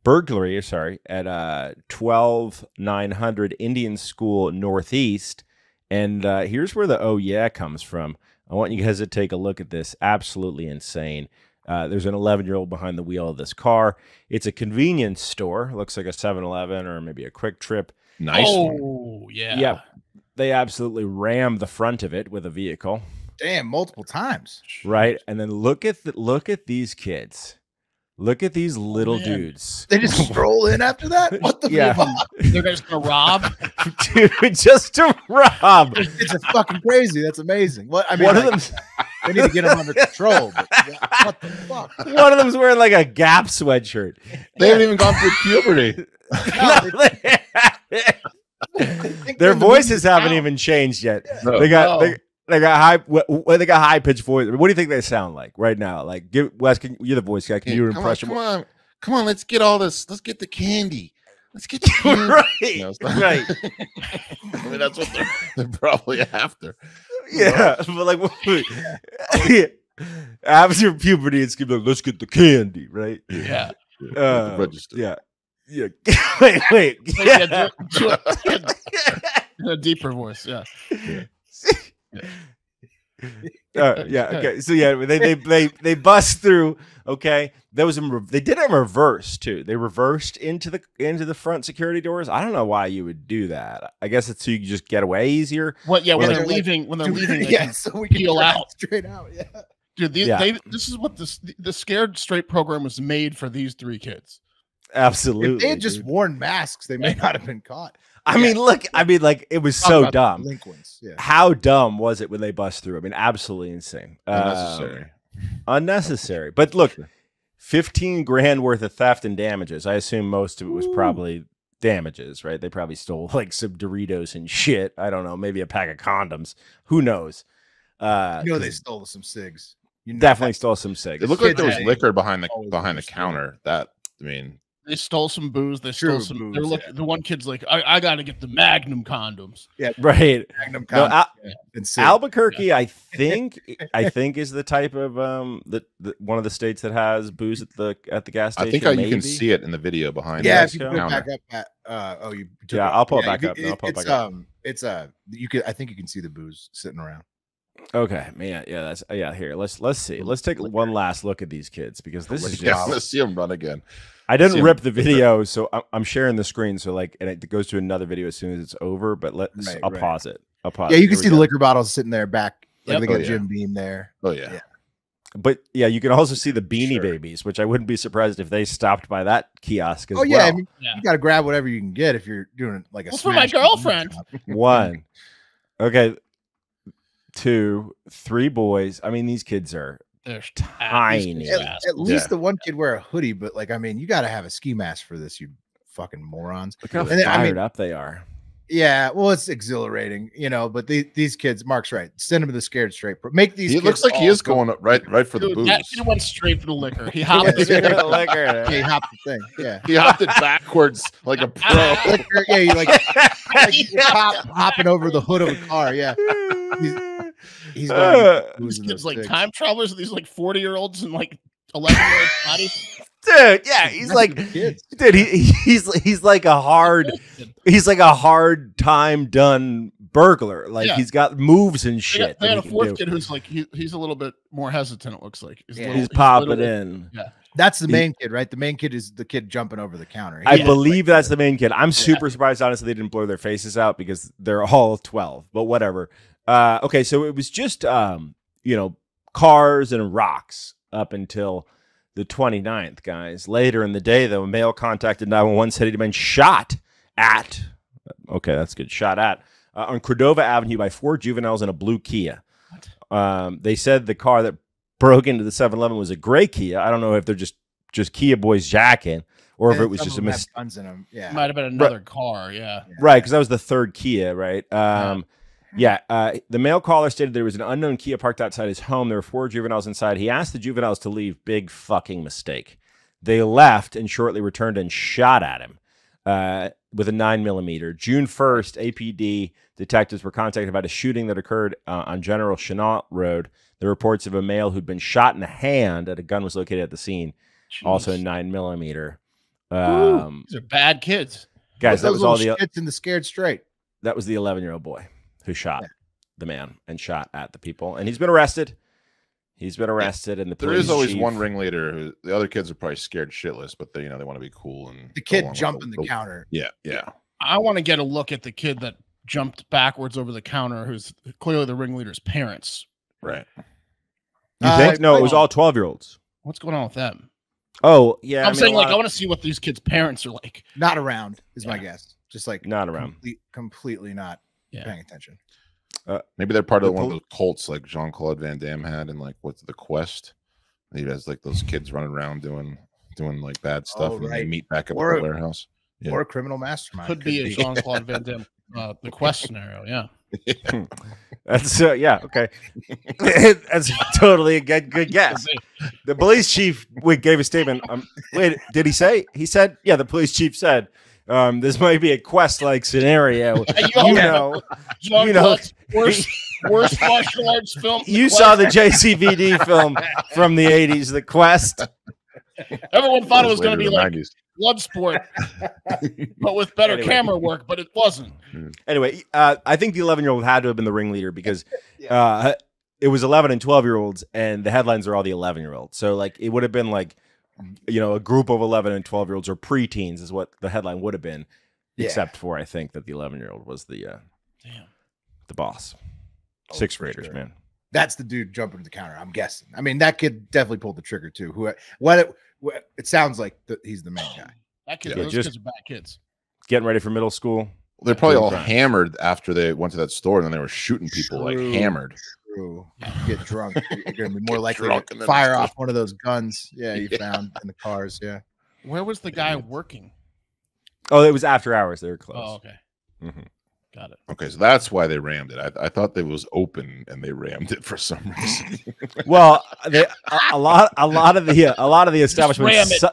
Speaker 5: at 12900 Indian School Northeast. And here's where the oh yeah comes from. I want you guys to take a look at this. Absolutely insane. There's an 11-year-old behind the wheel of this car. It's a convenience store. Looks like a 7-Eleven or maybe a Quick Trip.
Speaker 2: Nice one.
Speaker 4: Oh, yeah.
Speaker 5: Yeah. They absolutely rammed the front of it with a vehicle.
Speaker 1: Damn, multiple times.
Speaker 5: Right. And then look at these kids. Look at these little dudes.
Speaker 1: They just stroll in after that? What the fuck?
Speaker 4: They're just going to rob?
Speaker 5: Dude, just to rob.
Speaker 1: It's a fucking crazy. That's amazing. What I mean,
Speaker 5: One of them,
Speaker 1: they need to get them under control. But what the fuck?
Speaker 5: one of them's wearing like a Gap sweatshirt.
Speaker 2: They haven't even gone through puberty.
Speaker 5: Their voices haven't even changed yet.
Speaker 2: No.
Speaker 5: They got high pitched voice. What do you think they sound like right now? Like, give Wes, you're the voice guy. Can you do an impression?
Speaker 2: Come on, let's get all this. Let's get the candy. Let's get the candy.
Speaker 5: Right,
Speaker 2: You know,
Speaker 5: right.
Speaker 2: I mean, that's what they're probably after.
Speaker 5: Yeah, but like after puberty, it's gonna be like, let's get the candy, right?
Speaker 4: Yeah.
Speaker 2: The register.
Speaker 5: Yeah. Yeah. Wait. Yeah.
Speaker 4: In a deeper voice, yeah.
Speaker 5: Yeah. Okay. So yeah, they bust through. Okay, they did it in reverse too. They reversed into the front security doors. I don't know why you would do that. I guess it's so you can just get away easier.
Speaker 4: What? Yeah, when
Speaker 1: Like,
Speaker 4: they're leaving, they
Speaker 1: yeah,
Speaker 4: can
Speaker 1: so we can
Speaker 4: peel
Speaker 1: drive
Speaker 4: out.
Speaker 1: straight out. Yeah.
Speaker 4: Dude, this is what the Scared Straight program was made for. These 3 kids.
Speaker 5: Absolutely.
Speaker 1: If they had just worn masks, they may not have been caught.
Speaker 5: I mean, look. I mean, like it was
Speaker 1: Talk
Speaker 5: so
Speaker 1: about the
Speaker 5: dumb.
Speaker 1: Delinquents. Yeah.
Speaker 5: How dumb was it when they bust through? I mean, absolutely insane. Unnecessary. But look, 15 grand worth of theft and damages. I assume most of it was probably damages, right? They probably stole like some Doritos and shit. I don't know, maybe a pack of condoms. Who knows?
Speaker 1: They stole some cigs.
Speaker 5: Definitely stole some cigs.
Speaker 2: It looked like there was
Speaker 1: Kids,
Speaker 2: liquor behind the
Speaker 1: always
Speaker 2: counter. That I mean,
Speaker 4: They stole some booze. They
Speaker 1: True
Speaker 4: stole some.
Speaker 1: booze,
Speaker 4: They're looking. The one kid's like, I got to get the Magnum condoms.
Speaker 1: Yeah.
Speaker 5: Right.
Speaker 1: Magnum
Speaker 5: No,
Speaker 1: Con- and Sig.
Speaker 5: Albuquerque, I think is the type of the one of the states that has booze at the gas station.
Speaker 2: I think you can see it in the video behind.
Speaker 1: Yeah,
Speaker 2: the
Speaker 1: if you put it
Speaker 2: counter.
Speaker 1: back up at you took
Speaker 5: Yeah,
Speaker 1: it.
Speaker 5: I'll pull it back
Speaker 1: you-
Speaker 5: up. No, I'll pull it
Speaker 1: it's
Speaker 5: back up.
Speaker 1: it's you could I think you can see the booze sitting around.
Speaker 5: Okay, man. Yeah, that's here. Let's see. Let's take one last look at these kids because this is
Speaker 2: Yeah,
Speaker 5: just.
Speaker 2: let's see them run again.
Speaker 5: I didn't
Speaker 2: see 'em.
Speaker 5: rip the video, so I'm sharing the screen. So like, and it goes to another video as soon as it's over. But I'll
Speaker 1: right.
Speaker 5: pause it. I'll pause.
Speaker 1: Yeah, you
Speaker 5: Here
Speaker 1: can
Speaker 5: we
Speaker 1: see the
Speaker 5: go.
Speaker 1: liquor bottles sitting there back. Like
Speaker 4: Yep.
Speaker 1: they got
Speaker 2: Oh, yeah.
Speaker 1: Jim Beam there.
Speaker 2: Oh yeah.
Speaker 1: Yeah.
Speaker 5: But yeah, you can also see the Beanie
Speaker 2: Sure.
Speaker 5: Babies, which I wouldn't be surprised if they stopped by that kiosk as
Speaker 1: Oh yeah,
Speaker 5: well.
Speaker 1: I mean,
Speaker 4: Yeah.
Speaker 1: you got to grab whatever you can get if you're doing like a.
Speaker 4: Well, for my
Speaker 1: smash and
Speaker 4: girlfriend.
Speaker 1: drop.
Speaker 5: One. Okay. 2, 3 boys. I mean, these kids are
Speaker 4: They're
Speaker 5: tiny.
Speaker 1: At least
Speaker 2: Yeah.
Speaker 1: the one kid wear a hoodie, but like I mean, you got to have a ski mask for this, you fucking morons.
Speaker 5: Look how
Speaker 1: And then, I
Speaker 5: fired
Speaker 1: mean-
Speaker 5: up they are.
Speaker 1: Yeah, well, it's exhilarating, But these kids, Mark's right. Send them to the Scared Straight. Make these.
Speaker 2: He
Speaker 1: kids
Speaker 2: looks like he
Speaker 1: all
Speaker 2: is going up right for the
Speaker 4: Dude,
Speaker 2: booze.
Speaker 4: that kid went straight for the liquor. He hopped.
Speaker 1: Yeah,
Speaker 5: Liquor.
Speaker 1: Yeah, he hopped the thing. Yeah.
Speaker 2: He hopped it backwards like a pro.
Speaker 1: Liquor, yeah, you like you're hopping over the hood of a car. Yeah. He's going
Speaker 4: These
Speaker 1: losing
Speaker 4: kids
Speaker 1: those
Speaker 4: like
Speaker 1: ticks.
Speaker 4: time travelers. These like 40-year-olds and like 11-year-old bodies.
Speaker 5: Dude, yeah, he's
Speaker 1: That's
Speaker 5: like,
Speaker 1: the kids.
Speaker 5: dude, he's like a hard, he's like a hard time done burglar. Like
Speaker 4: Yeah.
Speaker 5: he's got moves and
Speaker 4: They
Speaker 5: shit.
Speaker 4: had
Speaker 5: that
Speaker 4: a
Speaker 5: he can
Speaker 4: fourth
Speaker 5: do.
Speaker 4: kid who's like he's a little bit more hesitant. It looks like
Speaker 1: Yeah.
Speaker 5: He's popping
Speaker 4: literally-
Speaker 5: in.
Speaker 1: That's the main kid, right? The main kid is the kid jumping over the counter.
Speaker 5: I
Speaker 1: He-
Speaker 5: believe that's the main kid. I'm super surprised, honestly, they didn't blur their faces out because they're all 12. But whatever. Okay, so it was just cars and rocks up until the 29th, guys. Later in the day, though, a male contacted 911 said he'd been shot at. Okay, that's good. Shot at on Cordova Avenue by 4 juveniles in a blue Kia. They said the car that broke into the 7-Eleven was a gray Kia. I don't know if they're just Kia boys jacking or if
Speaker 1: and
Speaker 5: it was
Speaker 1: some
Speaker 5: just
Speaker 1: of
Speaker 5: a
Speaker 1: them have
Speaker 5: mistake.
Speaker 1: guns in them. Yeah.
Speaker 4: Might have been another car. Yeah.
Speaker 5: Right, because that was the third Kia, right? The male caller stated there was an unknown Kia parked outside his home. There were 4 juveniles inside. He asked the juveniles to leave. Big fucking mistake. They left and shortly returned and shot at him with a 9mm. June 1st, APD detectives were contacted about a shooting that occurred on General Chenault Road. The reports of a male who'd been shot in the hand and a gun was located at the scene. Also
Speaker 4: Jeez.
Speaker 5: 9mm.
Speaker 4: These are bad kids.
Speaker 5: Guys, that
Speaker 1: Those
Speaker 5: was all
Speaker 1: little
Speaker 5: the
Speaker 1: shits in the scared straight.
Speaker 5: that was the 11-year-old boy who shot the man and shot at the people, and he's been arrested. And the
Speaker 2: There
Speaker 5: police
Speaker 2: is always
Speaker 5: chief-
Speaker 2: one ringleader who the other kids are probably scared shitless, but they want to be cool and
Speaker 1: The
Speaker 2: go
Speaker 1: kid
Speaker 2: along with
Speaker 1: jumping the counter.
Speaker 2: Yeah, yeah.
Speaker 4: I want to get a look at the kid that jumped backwards over the counter, who's clearly the ringleader's parents.
Speaker 2: Right.
Speaker 5: You think? No, it was all 12-year-olds.
Speaker 4: What's going on with them?
Speaker 5: Oh yeah,
Speaker 4: I'm saying
Speaker 5: a
Speaker 4: like
Speaker 5: lot
Speaker 4: I
Speaker 5: of-
Speaker 4: want to see what these kids' parents are like.
Speaker 1: Not around is my
Speaker 4: Yeah.
Speaker 1: guess. Just like
Speaker 5: not around.
Speaker 1: completely not
Speaker 4: Yeah.
Speaker 1: paying attention.
Speaker 2: Maybe they're part of
Speaker 5: The
Speaker 2: one of those cults like Jean-Claude Van Damme had in like what's the Quest. He has like those kids running around doing like bad stuff,
Speaker 1: Oh,
Speaker 2: and they
Speaker 1: right.
Speaker 2: meet back up
Speaker 1: Or
Speaker 2: at the warehouse. Yeah.
Speaker 1: Or a criminal mastermind.
Speaker 4: Could be a Jean-Claude Van Damme, the Quest scenario. Yeah.
Speaker 5: That's okay. That's totally a good guess. The police chief gave a statement. Wait, did he say? He said, yeah. The police chief said, "This might be a Quest-like scenario."
Speaker 4: Jean-Claude's worst martial arts film. The
Speaker 5: You
Speaker 4: Quest.
Speaker 5: saw the JCVD film from the '80s, The Quest.
Speaker 4: Everyone thought it was
Speaker 2: Later
Speaker 4: going to be
Speaker 2: in the
Speaker 4: like
Speaker 2: 90s.
Speaker 4: Bloodsport, but with better
Speaker 5: Anyway.
Speaker 4: camera work. But it wasn't.
Speaker 5: Anyway, I think the 11-year-old had to have been the ringleader because it was 11 and 12-year-olds, and the headlines are all the 11-year-olds. So, like, it would have been like, a group of 11 and 12-year-olds or preteens is what the headline would have been, except for I think that the 11-year-old was the boss. Sixth
Speaker 1: for
Speaker 5: graders,
Speaker 1: sure.
Speaker 5: man.
Speaker 1: That's the dude jumping to the counter. I'm guessing. I mean, that kid definitely pulled the trigger too. It sounds like he's the main guy.
Speaker 4: That kid,
Speaker 5: Yeah,
Speaker 4: those
Speaker 5: just-
Speaker 4: kids are bad kids.
Speaker 5: Getting ready for middle school.
Speaker 2: They're probably all
Speaker 5: Right.
Speaker 2: hammered after they went to that store, and then they were shooting people like
Speaker 1: True.
Speaker 2: hammered.
Speaker 1: True. You get drunk. You're gonna be more likely
Speaker 2: drunk
Speaker 1: to
Speaker 2: and then
Speaker 1: fire
Speaker 2: it's-
Speaker 1: off one of those guns. Yeah, you found in the cars. Yeah.
Speaker 4: Where was the guy working?
Speaker 5: Oh, it was after hours. They were closed.
Speaker 4: Oh, okay.
Speaker 5: Mhm.
Speaker 4: Got it.
Speaker 2: Okay, so that's why they rammed it. I thought it was open and they rammed it for some reason.
Speaker 5: Well, a lot of the establishments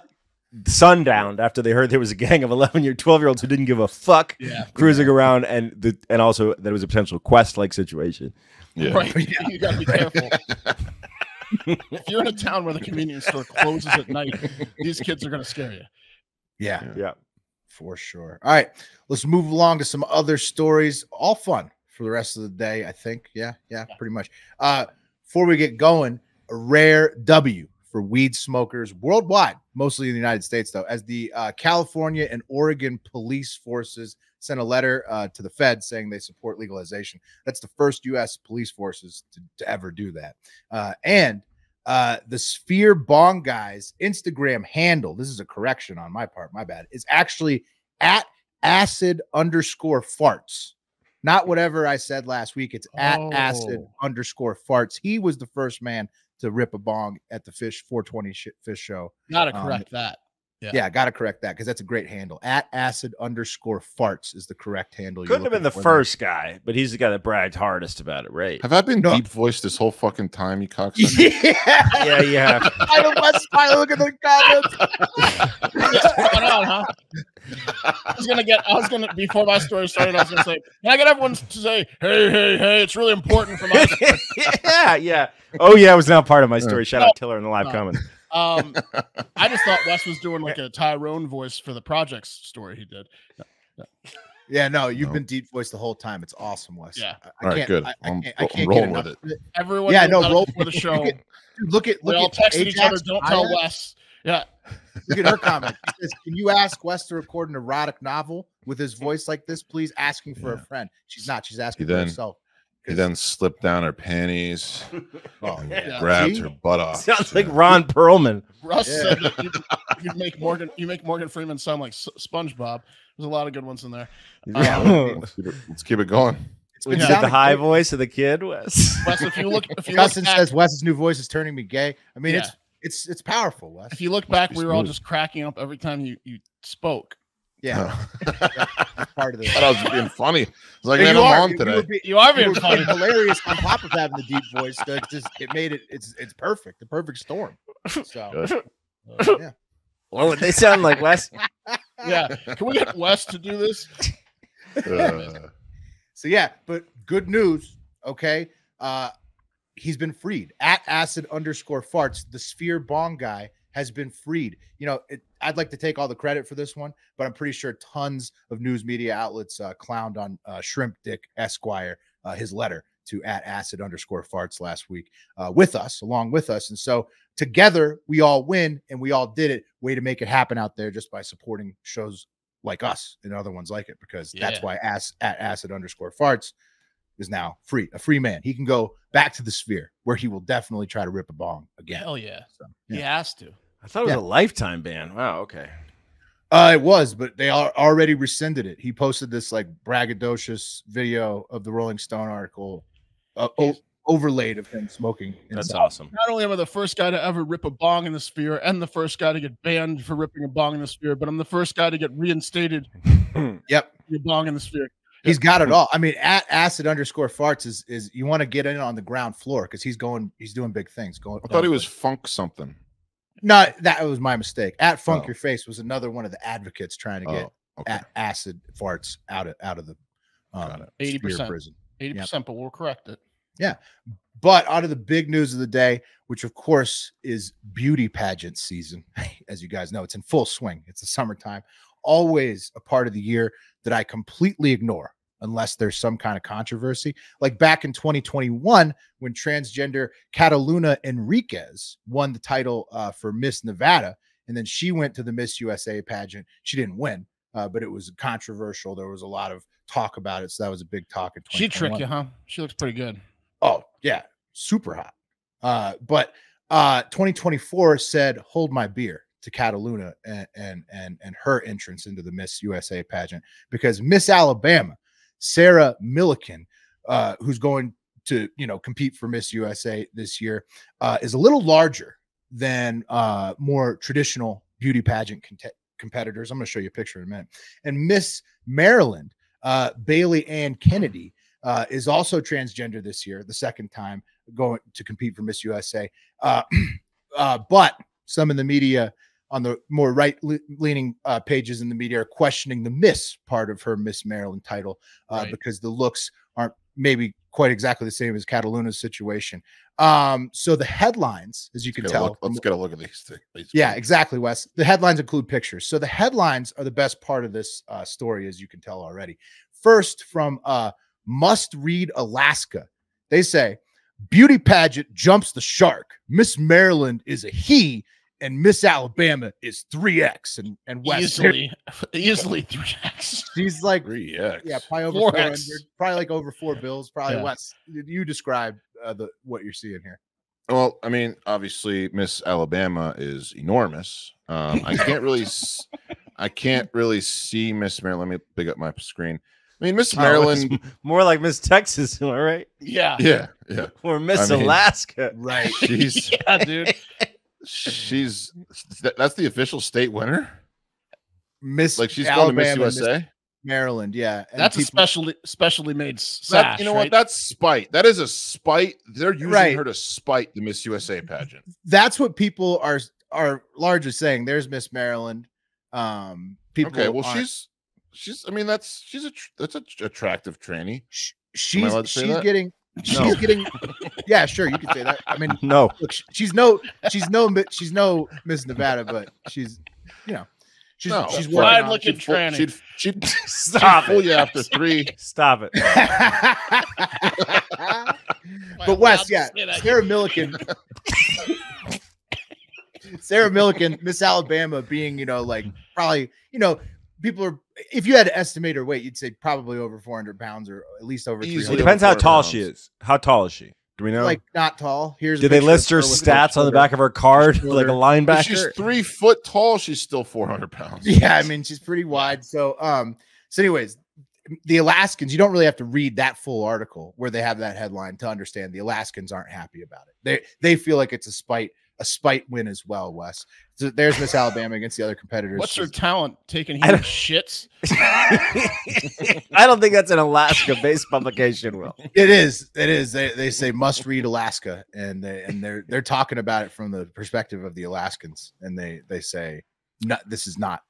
Speaker 5: sundowned after they heard there was a gang of 12-year-olds who didn't give a fuck
Speaker 4: Yeah.
Speaker 5: cruising around, and also that it was a potential Quest-like situation.
Speaker 2: Yeah.
Speaker 4: Right. You got to be careful. If you're in a town where the convenience store closes at night, these kids are going to scare you.
Speaker 1: Yeah.
Speaker 5: Yeah.
Speaker 1: For sure. All right, let's move along to some other stories. All fun for the rest of the day, I think. Yeah, pretty much. Before we get going, a rare W for weed smokers worldwide, mostly in the United States, though, as the California and Oregon police forces sent a letter to the Fed saying they support legalization. That's the first U.S. police forces to ever do that. And the Sphere Bong Guy's Instagram handle, this is a correction on my part, my bad, is actually at @acid_farts. Not whatever I said last week. It's at @acid_farts. He was the first man to rip a bong at the 420 Fish Show.
Speaker 4: Got to correct that.
Speaker 1: Yeah, got to correct that because that's a great handle. At @acid_farts is the correct handle. you're
Speaker 5: Couldn't have been the
Speaker 1: looking for there.
Speaker 5: first guy, but he's the guy that bragged hardest about it, right?
Speaker 2: Have I been
Speaker 1: No.
Speaker 2: deep voiced this whole fucking time, you cocksucker?
Speaker 1: Yeah.
Speaker 5: Yeah, you have.
Speaker 1: I don't want to look at the comments.
Speaker 4: What's going on, huh? Before my story started, I was gonna say, can I get everyone to say, hey, it's really important for my story.
Speaker 5: yeah. Oh yeah, it was now part of my story. Shout out Tiller in the live comments.
Speaker 4: I just thought Wes was doing like a Tyrone voice for the projects story he did.
Speaker 1: Yeah, no, you've been deep voiced the whole time. It's awesome, Wes.
Speaker 4: Yeah.
Speaker 1: I
Speaker 2: All right,
Speaker 1: can't,
Speaker 2: good.
Speaker 1: I can't
Speaker 2: rolling
Speaker 1: get
Speaker 2: with
Speaker 1: it.
Speaker 4: Everyone,
Speaker 1: Roll
Speaker 4: for the show.
Speaker 1: Look at
Speaker 4: We all texted each other. Don't tell
Speaker 1: Ajax.
Speaker 4: Wes. Yeah.
Speaker 1: Look at her comment. She says, "Can you ask Wes to record an erotic novel with his voice like this, please? Asking for a friend." She's not. She's asking for herself.
Speaker 2: He then slipped down her panties and
Speaker 1: yeah.
Speaker 2: grabbed
Speaker 1: See?
Speaker 2: her butt off.
Speaker 5: Sounds like Ron Perlman.
Speaker 4: Russ said that you make Morgan Freeman sound like SpongeBob. There's a lot of good ones in there.
Speaker 2: Let's keep it going.
Speaker 1: It's
Speaker 5: Would
Speaker 1: been
Speaker 5: you get the
Speaker 1: sounding
Speaker 5: high
Speaker 1: great.
Speaker 5: voice of the kid, Wes?
Speaker 4: Wes, if you look
Speaker 1: Justin
Speaker 4: back,
Speaker 1: says Wes's new voice is turning me gay. I mean,
Speaker 4: Yeah.
Speaker 1: it's powerful, Wes.
Speaker 4: if you look back,
Speaker 2: be
Speaker 4: we were all
Speaker 2: smooth.
Speaker 4: just cracking up every time you spoke.
Speaker 1: Yeah, that's part of
Speaker 2: I
Speaker 1: this.
Speaker 2: thought I was being funny. It's like,
Speaker 1: Yeah,
Speaker 2: man,
Speaker 1: you
Speaker 2: I'm
Speaker 1: are.
Speaker 2: on
Speaker 1: You
Speaker 2: today.
Speaker 1: were be-
Speaker 4: You are
Speaker 1: you
Speaker 4: being
Speaker 1: were
Speaker 4: funny.
Speaker 1: being hilarious on top of having the deep voice. It made it's perfect, the perfect storm. So yeah.
Speaker 5: What would they sound like, Wes?
Speaker 4: Yeah. Can we get Wes to do this?
Speaker 1: So yeah, but good news. Okay, he's been freed at acid_farts. The Sphere Bong guy has been freed. You know, I'd like to take all the credit for this one, but I'm pretty sure tons of news media outlets clowned on Shrimp Dick Esquire, his letter to at acid_farts last week along with us. And so together we all win and we all did it. Way to make it happen out there just by supporting shows like us and other ones like it, because that's why at acid_farts is now a free man. He can go back to the Sphere where he will definitely try to rip a bong again.
Speaker 4: Hell yeah.
Speaker 1: So,
Speaker 4: He has to.
Speaker 5: I thought it was a lifetime ban. Wow, okay.
Speaker 1: It was, but they already rescinded it. He posted this like braggadocious video of the Rolling Stone article overlaid of him smoking.
Speaker 5: That's
Speaker 1: inside.
Speaker 5: awesome.
Speaker 4: Not only am I the first guy to ever rip a bong in the Sphere and the first guy to get banned for ripping a bong in the Sphere, but I'm the first guy to get reinstated
Speaker 1: Yep.
Speaker 4: a bong in the Sphere.
Speaker 1: He's got it all. I mean, at acid_farts is you want to get in on the ground floor because he's doing big things.
Speaker 2: I thought he was funk something.
Speaker 1: No, that was my mistake. At Funk
Speaker 2: Oh.
Speaker 1: Your Face was another one of the advocates trying to get
Speaker 2: Okay.
Speaker 1: acid farts out of the
Speaker 2: Got it.
Speaker 4: 80%.
Speaker 1: Sphere prison.
Speaker 4: 80%, but we'll correct it.
Speaker 1: But out of the big news of the day, which of course is beauty pageant season, as you guys know, it's in full swing. It's the summertime, always a part of the year that I completely ignore unless there's some kind of controversy. Like back in 2021, when transgender Cataluna Enriquez won the title for Miss Nevada, and then she went to the Miss USA pageant. She didn't win, but it was controversial. There was a lot of talk about it. So that was a big talk in
Speaker 4: She
Speaker 1: 2021.
Speaker 4: tricked you, huh? She looks pretty good.
Speaker 1: Oh, yeah, super hot. But 2024 said, "Hold my beer" to Cataluna and her entrance into the Miss USA pageant, because Miss Alabama, Sarah Milliken, who's going to compete for Miss USA this year, is a little larger than more traditional beauty pageant competitors. I'm going to show you a picture in a minute. And Miss Maryland, Bailey Ann Kennedy, is also transgender this year, the second time going to compete for Miss USA. But some in the media, on the more right-leaning pages in the media, are questioning the Miss part of her Miss Maryland title because the looks aren't maybe quite exactly the same as Cataluna's situation. So the headlines, as you can tell,
Speaker 2: let's get a look at these things.
Speaker 1: yeah, exactly, Wes. The headlines include pictures. So the headlines are the best part of this story, as you can tell already. First, from Must Read Alaska, they say, beauty pageant jumps the shark. Miss Maryland is a he, and Miss Alabama is 3X. And Wes,
Speaker 4: Easily 3X.
Speaker 1: she's like
Speaker 2: 3X.
Speaker 1: yeah, probably over
Speaker 4: 4X.
Speaker 1: 400, probably like over 4 bills. Probably
Speaker 4: Yeah.
Speaker 1: Wes. You describe what you're seeing here.
Speaker 2: Well, I mean, obviously, Miss Alabama is enormous. I can't really see Miss Maryland. Let me pick up my screen. I mean, Miss Maryland.
Speaker 5: it's more like Miss Texas, am I right?
Speaker 4: Yeah.
Speaker 2: Yeah.
Speaker 5: Or Miss
Speaker 2: I mean-
Speaker 5: Alaska.
Speaker 1: Right.
Speaker 2: She's
Speaker 4: Yeah, dude.
Speaker 2: that's the official state winner.
Speaker 1: Miss
Speaker 2: Like she's going to Miss
Speaker 1: Alabama,
Speaker 2: USA.
Speaker 1: Maryland, yeah. And
Speaker 4: That's a
Speaker 1: people-
Speaker 4: specially made sash.
Speaker 2: You know
Speaker 4: right?
Speaker 2: what? That's spite. That is a spite. They're using
Speaker 1: Right.
Speaker 2: her to spite the Miss USA pageant.
Speaker 1: That's what people are largely saying. There's Miss Maryland. People
Speaker 2: Okay, well,
Speaker 1: aren't-
Speaker 2: she's. I mean, that's an attractive tranny.
Speaker 1: she's
Speaker 2: allowed to say that?
Speaker 1: getting. She's getting. Yeah, sure, you can say that. I mean,
Speaker 5: No.
Speaker 1: look, she's no Miss Nevada, but she's, she's
Speaker 2: No.
Speaker 1: she's
Speaker 2: Fine
Speaker 1: working on it.
Speaker 4: looking tranny.
Speaker 2: She'd
Speaker 5: Stop
Speaker 2: fool
Speaker 5: it.
Speaker 2: you after 3.
Speaker 5: Stop it.
Speaker 1: But Wes, yeah, Sarah Milliken, Miss Alabama being, like probably, people are, if you had to estimate her weight, you'd say probably over 400 pounds or at least over
Speaker 2: Easily.
Speaker 1: 300.
Speaker 5: It depends how
Speaker 2: 400
Speaker 5: tall
Speaker 2: pounds.
Speaker 5: she is. How tall is she? Do we know?
Speaker 1: Like not tall. Here's a
Speaker 5: Did they
Speaker 1: picture
Speaker 5: list
Speaker 1: of
Speaker 5: her
Speaker 1: with
Speaker 5: stats on the
Speaker 1: shoulder.
Speaker 5: back of her card
Speaker 1: shoulder.
Speaker 5: like a
Speaker 2: If
Speaker 5: linebacker?
Speaker 2: she's 3 foot tall, she's still 400 pounds.
Speaker 1: Yeah, I mean she's pretty wide. So anyways, the Alaskans, you don't really have to read that full article where they have that headline to understand the Alaskans aren't happy about it. They feel like it's a spite win as well, Wes. So there's Miss Alabama against the other competitors.
Speaker 4: What's her talent? Taking
Speaker 5: I
Speaker 4: huge
Speaker 5: don't-
Speaker 4: shits.
Speaker 5: I don't think that's an Alaska-based publication, Will.
Speaker 1: It is. They say must read Alaska, and they're talking about it from the perspective of the Alaskans, and they say no, this is not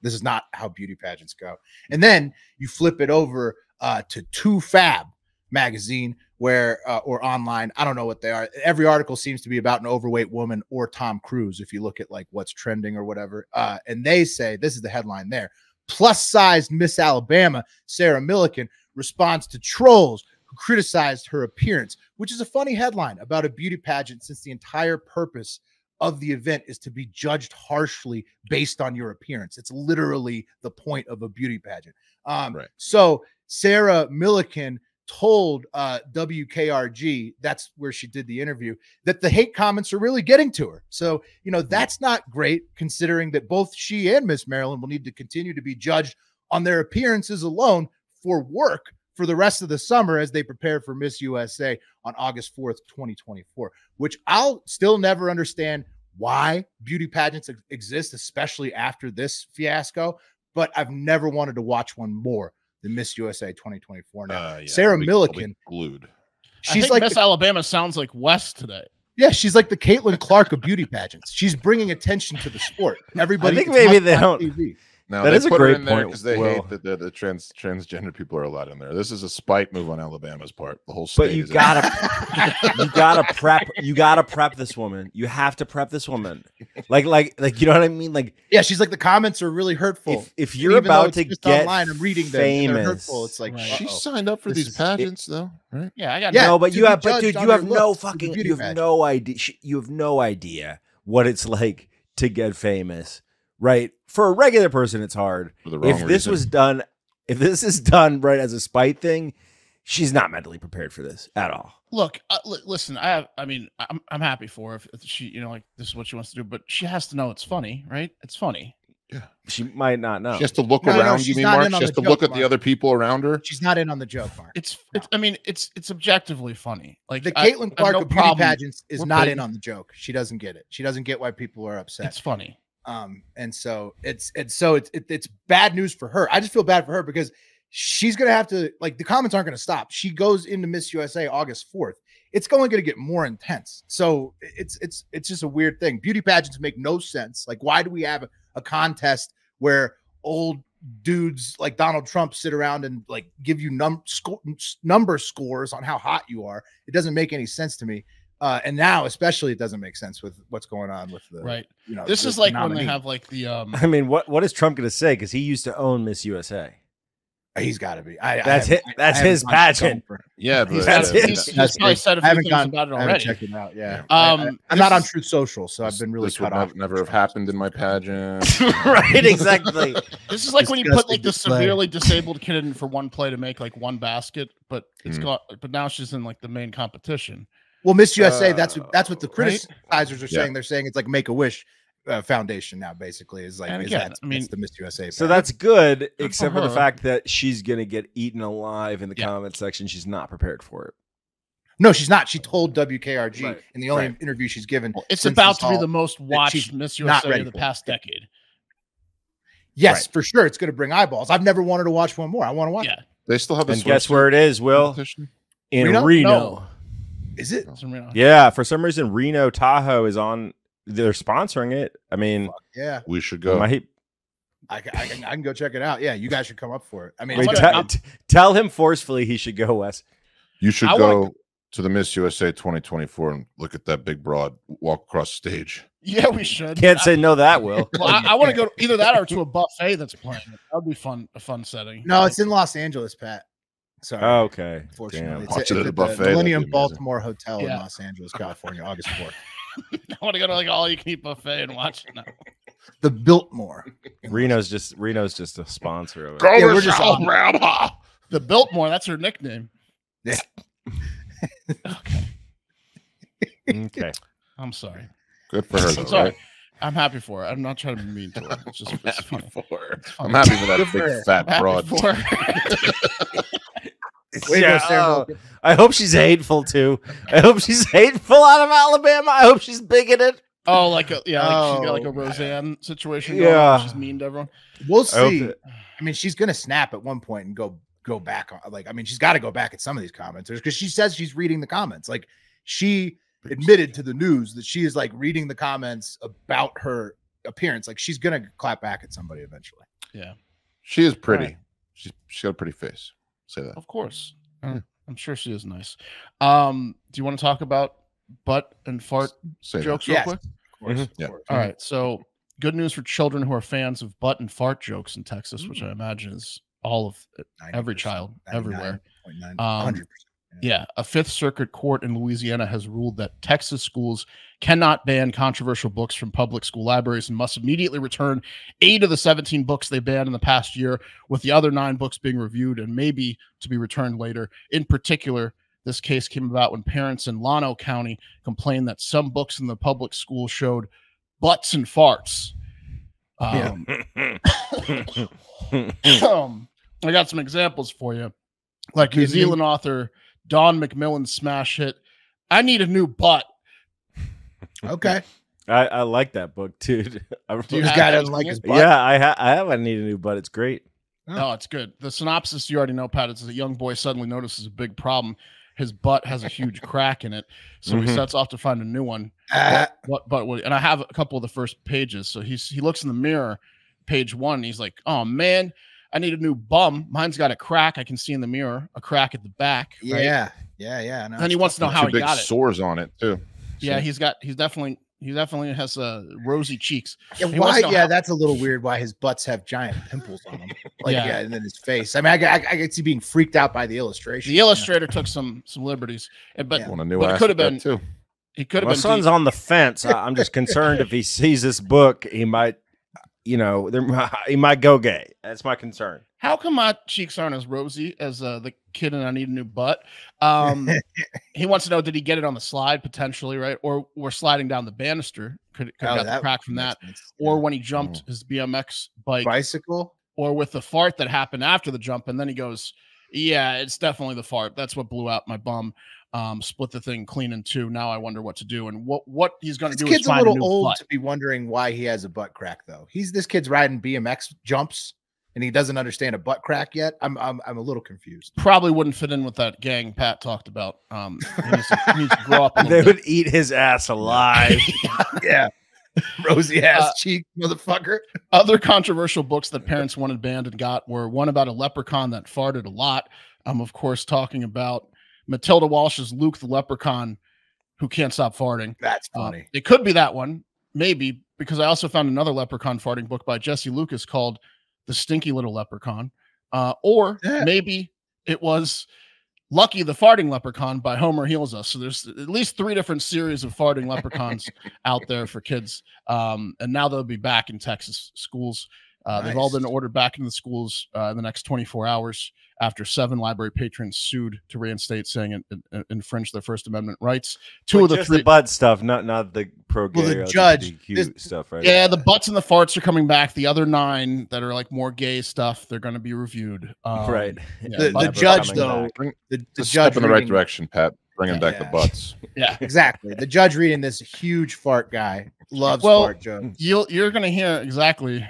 Speaker 1: how beauty pageants go. And then you flip it over to Too Fab magazine, where or online, I don't know what they are. Every article seems to be about an overweight woman or Tom Cruise if you look at like what's trending or whatever. And they say, this is the headline there: plus-sized Miss Alabama Sarah Milliken responds to trolls who criticized her appearance, which is a funny headline about a beauty pageant, since the entire purpose of the event is to be judged harshly based on your appearance. It's literally the point of a beauty pageant.
Speaker 2: Right.
Speaker 1: So Sarah Milliken told WKRG, that's where she did the interview, that the hate comments are really getting to her. So, that's not great, considering that both she and Miss Maryland will need to continue to be judged on their appearances alone for work for the rest of the summer as they prepare for Miss USA on August 4th, 2024, which I'll still never understand why beauty pageants exist, especially after this fiasco, but I've never wanted to watch one more than Miss USA 2024 now.
Speaker 2: Yeah,
Speaker 1: Sarah
Speaker 2: I'll be
Speaker 1: Milliken,
Speaker 2: glued.
Speaker 1: she's
Speaker 4: I think
Speaker 1: like
Speaker 4: Miss Alabama sounds like West today.
Speaker 1: she's like the Caitlin Clark of beauty pageants. She's bringing attention to the sport. Everybody,
Speaker 5: I think
Speaker 1: it's
Speaker 5: maybe
Speaker 1: must
Speaker 5: they
Speaker 1: watch
Speaker 5: don't-
Speaker 1: TV.
Speaker 2: Now
Speaker 5: That
Speaker 2: they
Speaker 5: is a
Speaker 2: put her
Speaker 5: great
Speaker 2: in there
Speaker 5: point,
Speaker 2: because they
Speaker 5: Will.
Speaker 2: hate that the transgender people are allowed in there. This is a spite move on Alabama's part. The whole state.
Speaker 5: But you
Speaker 2: is
Speaker 5: gotta prep this woman. You have to prep this woman. Like you know what I mean? Like
Speaker 1: Yeah, she's like the comments are really hurtful.
Speaker 5: if
Speaker 1: And
Speaker 5: you're
Speaker 1: even though
Speaker 5: about
Speaker 1: it's
Speaker 5: to
Speaker 1: just
Speaker 5: get
Speaker 1: online, I'm reading them. And they're
Speaker 5: famous,
Speaker 1: hurtful. It's like
Speaker 4: Right.
Speaker 2: She
Speaker 1: uh-oh.
Speaker 2: signed up for
Speaker 1: This
Speaker 2: these
Speaker 1: is-
Speaker 2: pageants, though, right?
Speaker 4: Yeah, I got
Speaker 1: Yeah.
Speaker 5: no, but
Speaker 1: to
Speaker 5: you
Speaker 1: be
Speaker 5: have, but
Speaker 1: judged
Speaker 5: dude,
Speaker 1: on
Speaker 5: you
Speaker 1: their
Speaker 5: have no
Speaker 1: looks for the
Speaker 5: fucking,
Speaker 1: beauty
Speaker 5: you have
Speaker 1: pageant.
Speaker 5: no idea. You have no idea what it's like to get famous, right? For a regular person, it's hard.
Speaker 2: For the wrong
Speaker 5: If this
Speaker 2: reason.
Speaker 5: was done, if this is done right as a spite thing, she's not mentally prepared for this at all.
Speaker 4: Look, listen. I'm happy for her if she, like this is what she wants to do, but she has to know it's funny, right? It's funny.
Speaker 5: She might not know.
Speaker 2: She has to look
Speaker 1: No,
Speaker 2: around.
Speaker 1: she's
Speaker 2: You mean,
Speaker 1: not
Speaker 2: Mark?
Speaker 1: in
Speaker 2: She
Speaker 1: on
Speaker 2: has
Speaker 1: the
Speaker 2: to look
Speaker 1: joke,
Speaker 2: at the
Speaker 1: Mark.
Speaker 2: other people around her.
Speaker 1: She's not in on the joke, Mark.
Speaker 4: It's objectively funny. Like
Speaker 1: The
Speaker 4: I
Speaker 1: Caitlin
Speaker 4: have
Speaker 1: Clark
Speaker 4: no
Speaker 1: of beauty
Speaker 4: problem.
Speaker 1: pageants is
Speaker 4: We're
Speaker 1: not
Speaker 4: paying-
Speaker 1: in on the joke. She doesn't get it. She doesn't get why people are upset.
Speaker 4: It's funny.
Speaker 1: And so it's bad news for her. I just feel bad for her because she's gonna have to, like, the comments aren't gonna stop. She goes into Miss USA August 4th. It's only gonna get more intense. So it's just a weird thing. Beauty pageants make no sense. Like, why do we have a contest where old dudes like Donald Trump sit around and like give you number scores on how hot you are? It doesn't make any sense to me. And now, especially, it doesn't make sense with what's going on with the
Speaker 4: Right.
Speaker 1: This
Speaker 4: This is like when they have like the
Speaker 5: I mean, what is Trump going to say? Because he used to own Miss USA.
Speaker 1: He's got to be.
Speaker 5: That's his pageant.
Speaker 2: Yeah,
Speaker 1: He's
Speaker 2: but
Speaker 5: That's
Speaker 2: uh,
Speaker 5: his-
Speaker 4: he's probably said a
Speaker 1: I
Speaker 4: few
Speaker 1: haven't
Speaker 4: things
Speaker 1: gone
Speaker 4: about it
Speaker 1: I haven't
Speaker 4: already.
Speaker 1: checked it out. Yeah.
Speaker 4: Um,
Speaker 1: I'm not on
Speaker 4: this is-
Speaker 1: Truth Social, so I've been really
Speaker 2: this would
Speaker 1: cut off.
Speaker 2: never have happened in my pageant.
Speaker 5: Right, exactly.
Speaker 4: This is like when you put like the
Speaker 1: Disgusting display.
Speaker 4: severely disabled kid in for one play to make like one basket, but it's
Speaker 2: Mhm.
Speaker 4: got but now she's in like the main competition.
Speaker 1: Well, Miss USA, that's what the
Speaker 4: right?
Speaker 1: criticizers are
Speaker 2: Yeah.
Speaker 1: saying. They're saying it's like Make a Wish Foundation now, basically. Is like
Speaker 4: And
Speaker 1: is
Speaker 4: again,
Speaker 1: that,
Speaker 4: I mean-
Speaker 1: that's the Miss USA.
Speaker 5: So
Speaker 1: pageant.
Speaker 5: that's good,
Speaker 4: for
Speaker 5: except for the
Speaker 4: her.
Speaker 5: fact that she's going to get eaten alive in the
Speaker 4: Yeah.
Speaker 5: comment section. She's not prepared for it.
Speaker 1: no, she's not. She told WKRG
Speaker 5: Right.
Speaker 1: in the only
Speaker 5: Right.
Speaker 1: interview she's given.
Speaker 4: Well, it's
Speaker 1: since
Speaker 4: about
Speaker 1: this
Speaker 4: to be
Speaker 1: all-
Speaker 4: the most watched Miss
Speaker 1: not
Speaker 4: USA
Speaker 1: ready
Speaker 4: of the
Speaker 1: for it.
Speaker 4: past decade.
Speaker 1: Yes, for sure. It's going to bring eyeballs. I've never wanted to watch one more. I want to watch.
Speaker 4: Yeah.
Speaker 2: They still have a
Speaker 5: And guess where it is, Will?
Speaker 2: competition?
Speaker 5: In
Speaker 1: Reno?
Speaker 5: Reno.
Speaker 4: No.
Speaker 1: Is it?
Speaker 4: It's in Reno.
Speaker 5: Yeah, for some reason, Reno Tahoe is on. They're sponsoring it. I mean,
Speaker 1: Yeah.
Speaker 2: We should
Speaker 5: it
Speaker 2: go.
Speaker 5: might
Speaker 1: I can go check it out. Yeah, you guys should come up for it. I mean,
Speaker 5: Wait,
Speaker 1: it's
Speaker 5: tell him forcefully he should go, Wes.
Speaker 2: You should
Speaker 4: I
Speaker 2: go
Speaker 4: wanna-
Speaker 2: to the Miss USA 2024 and look at that big broad walk across the stage.
Speaker 4: Yeah, we should.
Speaker 5: Can't say no. That will.
Speaker 4: Well, I want to go either that or to a buffet that's playing. That would be fun. A fun setting.
Speaker 1: no, it's in Los Angeles, Pat. Sorry.
Speaker 5: Okay.
Speaker 1: Unfortunately,
Speaker 2: Watch
Speaker 1: it's
Speaker 2: it at
Speaker 1: at
Speaker 2: the
Speaker 1: the
Speaker 2: buffet, that'd be
Speaker 1: Millennium
Speaker 2: amazing.
Speaker 1: Baltimore Hotel in
Speaker 4: Yeah.
Speaker 1: Los Angeles, California, August 4th.
Speaker 4: I want to go to like all you can eat buffet and watch it now.
Speaker 1: The Biltmore.
Speaker 5: Reno's just a sponsor of it.
Speaker 2: Go
Speaker 1: Yeah,
Speaker 2: to
Speaker 1: we're just
Speaker 2: South
Speaker 1: on-
Speaker 2: Grandma.
Speaker 4: The Biltmore, that's her nickname.
Speaker 1: Yeah.
Speaker 5: Okay.
Speaker 4: I'm sorry.
Speaker 2: Good for her.
Speaker 4: I'm
Speaker 2: Though,
Speaker 4: sorry.
Speaker 2: right?
Speaker 4: I'm happy for her. I'm not trying to be mean to her. It's just it's
Speaker 2: Happy
Speaker 4: funny.
Speaker 2: for her.
Speaker 4: funny.
Speaker 2: I'm happy for that
Speaker 1: Good for
Speaker 2: big
Speaker 1: her.
Speaker 2: fat
Speaker 4: I'm
Speaker 2: broad.
Speaker 4: happy for her.
Speaker 1: Way to go,
Speaker 5: Yeah,
Speaker 1: Sarah
Speaker 5: oh,
Speaker 1: Milken.
Speaker 5: I hope she's hateful too. I hope she's hateful out of Alabama. I hope she's bigoted.
Speaker 4: Oh, like a she's got like a
Speaker 1: Oh,
Speaker 4: Roseanne situation going on.
Speaker 5: Yeah.
Speaker 4: She's mean to everyone.
Speaker 1: We'll
Speaker 5: I hope
Speaker 1: see.
Speaker 5: that-
Speaker 1: I mean, she's gonna snap at one point and go back on. Like, I mean, she's got to go back at some of these commenters because she says she's reading the comments. Like, she admitted to the news that she is like reading the comments about her appearance. Like, she's gonna clap back at somebody eventually.
Speaker 4: Yeah,
Speaker 2: She is pretty.
Speaker 4: Right.
Speaker 2: She's got a pretty face. Say that.
Speaker 4: of course. I'm sure she is nice. Do you want to talk about butt and fart
Speaker 2: Say that.
Speaker 4: jokes real
Speaker 1: Yes.
Speaker 4: quick?
Speaker 1: Of course, of
Speaker 2: Yeah.
Speaker 1: course.
Speaker 4: All right. So good news for children who are fans of butt and fart jokes in Texas, which I imagine is all of every
Speaker 1: 90%,
Speaker 4: child everywhere.
Speaker 1: 99.9, 100%.
Speaker 4: Yeah, a Fifth Circuit court in Louisiana has ruled that Texas schools cannot ban controversial books from public school libraries and must immediately return 8 of the 17 books they banned in the past year, with the other 9 books being reviewed and maybe to be returned later. In particular, this case came about when parents in Llano County complained that some books in the public school showed butts and farts. I got some examples for you. Like New
Speaker 1: Give me-
Speaker 4: Zealand author Don McMillan's smash hit, I Need a New Butt.
Speaker 1: Okay.
Speaker 5: I like that book, dude. I
Speaker 4: Do you
Speaker 1: This
Speaker 4: have
Speaker 1: guy
Speaker 4: that
Speaker 1: doesn't like his butt.
Speaker 5: yeah, I have. I need a new butt. It's great.
Speaker 4: Oh, it's good. The synopsis you already know, Pat. It's a young boy suddenly notices a big problem. His butt has a huge crack in it, so he
Speaker 5: Mhm.
Speaker 4: sets off to find a new one.
Speaker 1: Uh,
Speaker 4: What butt would? And I have a couple of the first pages. So he looks in the mirror, page 1. And he's like, "Oh man, I need a new bum. Mine's got a crack. I can see in the mirror, a crack at the back." Right?
Speaker 1: Yeah. No,
Speaker 4: And he wants to know how
Speaker 2: Two
Speaker 4: he
Speaker 2: big
Speaker 4: got it.
Speaker 2: sores on it too.
Speaker 4: Yeah, he definitely has rosy cheeks.
Speaker 1: Yeah,
Speaker 4: He wants
Speaker 1: why?
Speaker 4: to know
Speaker 1: Yeah,
Speaker 4: how-
Speaker 1: that's a little weird. Why his butts have giant pimples on them? Like,
Speaker 4: Yeah.
Speaker 1: yeah, and then his face. I mean, I could see being freaked out by the illustration.
Speaker 4: The illustrator took some liberties, but
Speaker 1: Yeah.
Speaker 2: Want a new
Speaker 4: But it
Speaker 2: ass
Speaker 4: could have
Speaker 2: with
Speaker 4: been-
Speaker 2: that, too.
Speaker 4: he could have
Speaker 5: My
Speaker 4: been.
Speaker 5: son's on the fence. I'm just concerned if he sees this book, he might, he might go gay. That's my concern.
Speaker 4: How come my cheeks aren't as rosy as the kid and I Need a New Butt? He wants to know, did he get it on the slide potentially, right? Or we're sliding down the banister. Could have got the crack from that. Or when he jumped his BMX bike,
Speaker 1: bicycle.
Speaker 4: or with the fart that happened after the jump. And then he goes, yeah, it's definitely the fart. That's what blew out my bum. Split the thing clean in 2. Now I wonder what to do. And what he's going to
Speaker 1: This
Speaker 4: do is
Speaker 1: kid's a
Speaker 4: find
Speaker 1: little
Speaker 4: new
Speaker 1: old
Speaker 4: butt.
Speaker 1: to be wondering why he has a butt crack, though. This kid's riding BMX jumps, and he doesn't understand a butt crack yet. I'm a little confused.
Speaker 4: Probably wouldn't fit in with that gang Pat talked about. He needs to grow up a
Speaker 5: They
Speaker 4: little bit.
Speaker 5: would eat his ass alive.
Speaker 1: Yeah, rosy ass cheek, motherfucker.
Speaker 4: Other controversial books that parents wanted banned and got were one about a leprechaun that farted a lot. I'm, of course, talking about Matilda Walsh's Luke the Leprechaun, who can't stop farting.
Speaker 1: That's funny.
Speaker 4: It could be that one, maybe, because I also found another leprechaun farting book by Jesse Lucas called The Stinky Little Leprechaun. Or
Speaker 1: Yeah.
Speaker 4: maybe it was Lucky the Farting Leprechaun by Homer Heals Us. So there's at least 3 different series of farting leprechauns out there for kids. And now they'll be back in Texas schools. They've all
Speaker 1: Nice.
Speaker 4: been ordered back into the schools in the next 24 hours after 7 library patrons sued to reinstate, saying it infringed their First Amendment rights. 2 of the
Speaker 5: Just
Speaker 4: 3.
Speaker 5: the butt stuff, not the pro gay
Speaker 1: Well, the
Speaker 5: or
Speaker 1: judge-
Speaker 5: LGBTQ
Speaker 1: this-
Speaker 5: stuff, right?
Speaker 4: Yeah, the butts and the farts are coming back. The other 9 that are like more gay stuff, they're going to be reviewed.
Speaker 5: Right.
Speaker 4: Yeah,
Speaker 1: The
Speaker 4: but-
Speaker 1: judge,
Speaker 5: coming
Speaker 1: though,
Speaker 5: back.
Speaker 1: the
Speaker 2: Just
Speaker 1: judge
Speaker 2: step in the right
Speaker 1: reading-
Speaker 2: direction, Pat. Bringing back the
Speaker 1: Yeah.
Speaker 2: butts.
Speaker 4: yeah.
Speaker 1: Exactly. The judge reading this huge fart guy loves
Speaker 4: Well,
Speaker 1: fart jokes.
Speaker 4: You're going to hear exactly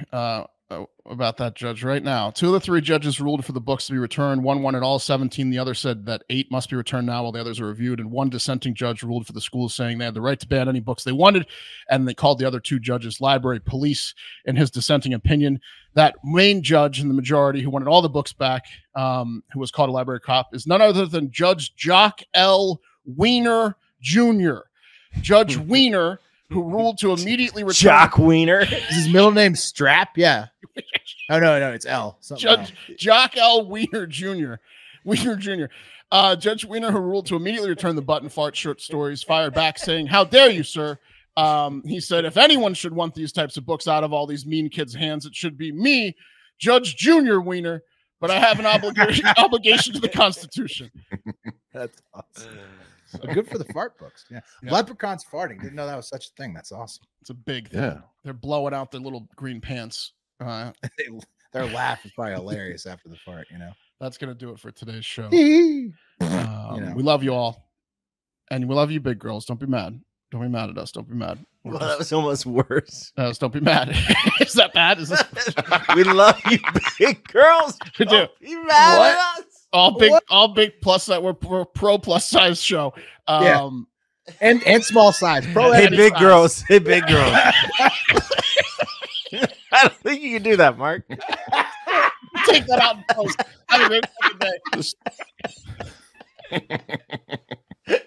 Speaker 4: about that judge right now. 2 of the 3 judges ruled for the books to be returned. One wanted all 17. The other said that 8 must be returned now while the others are reviewed. And one dissenting judge ruled for the schools, saying they had the right to ban any books they wanted. And they called the other 2 judges library police in his dissenting opinion. That main judge in the majority who wanted all the books back, who was called a library cop, is none other than Judge Jock L. Wiener Jr. Judge Wiener, who ruled to immediately return.
Speaker 5: Jock Wiener.
Speaker 1: Is his middle name Strap? Yeah. Oh no, it's L.
Speaker 4: Judge Jock L. Wiener Jr. Wiener Jr. Judge Wiener, who ruled to immediately return the button fart short stories, fired back saying, "How dare you, sir?" He said, "If anyone should want these types of books out of all these mean kids' hands, it should be me, Judge Junior Wiener. But I have an obligation to the Constitution."
Speaker 1: That's awesome. Good for the fart books. Yeah. Leprechauns farting. Didn't know that was such a thing. That's awesome.
Speaker 4: It's a big thing.
Speaker 2: Yeah.
Speaker 4: They're blowing out their little green pants.
Speaker 1: Their laugh is probably hilarious after the fart,
Speaker 4: That's going to do it for today's show.
Speaker 1: You
Speaker 4: We love you all. And we love you, big girls. Don't be mad. Don't be mad at us. Don't be mad.
Speaker 5: Well, that was almost worse.
Speaker 4: Don't be mad. Is that bad? Is this...
Speaker 5: We love you, big girls.
Speaker 4: We do.
Speaker 5: Don't be mad at us.
Speaker 4: All big plus size. We're pro plus size show.
Speaker 1: Yeah. And small size. Pro
Speaker 5: Hey,
Speaker 1: and
Speaker 5: big
Speaker 1: size.
Speaker 5: girls. Hey, big girls. I don't think you can do that, Mark.
Speaker 4: Take that out and post. Have a great fucking day.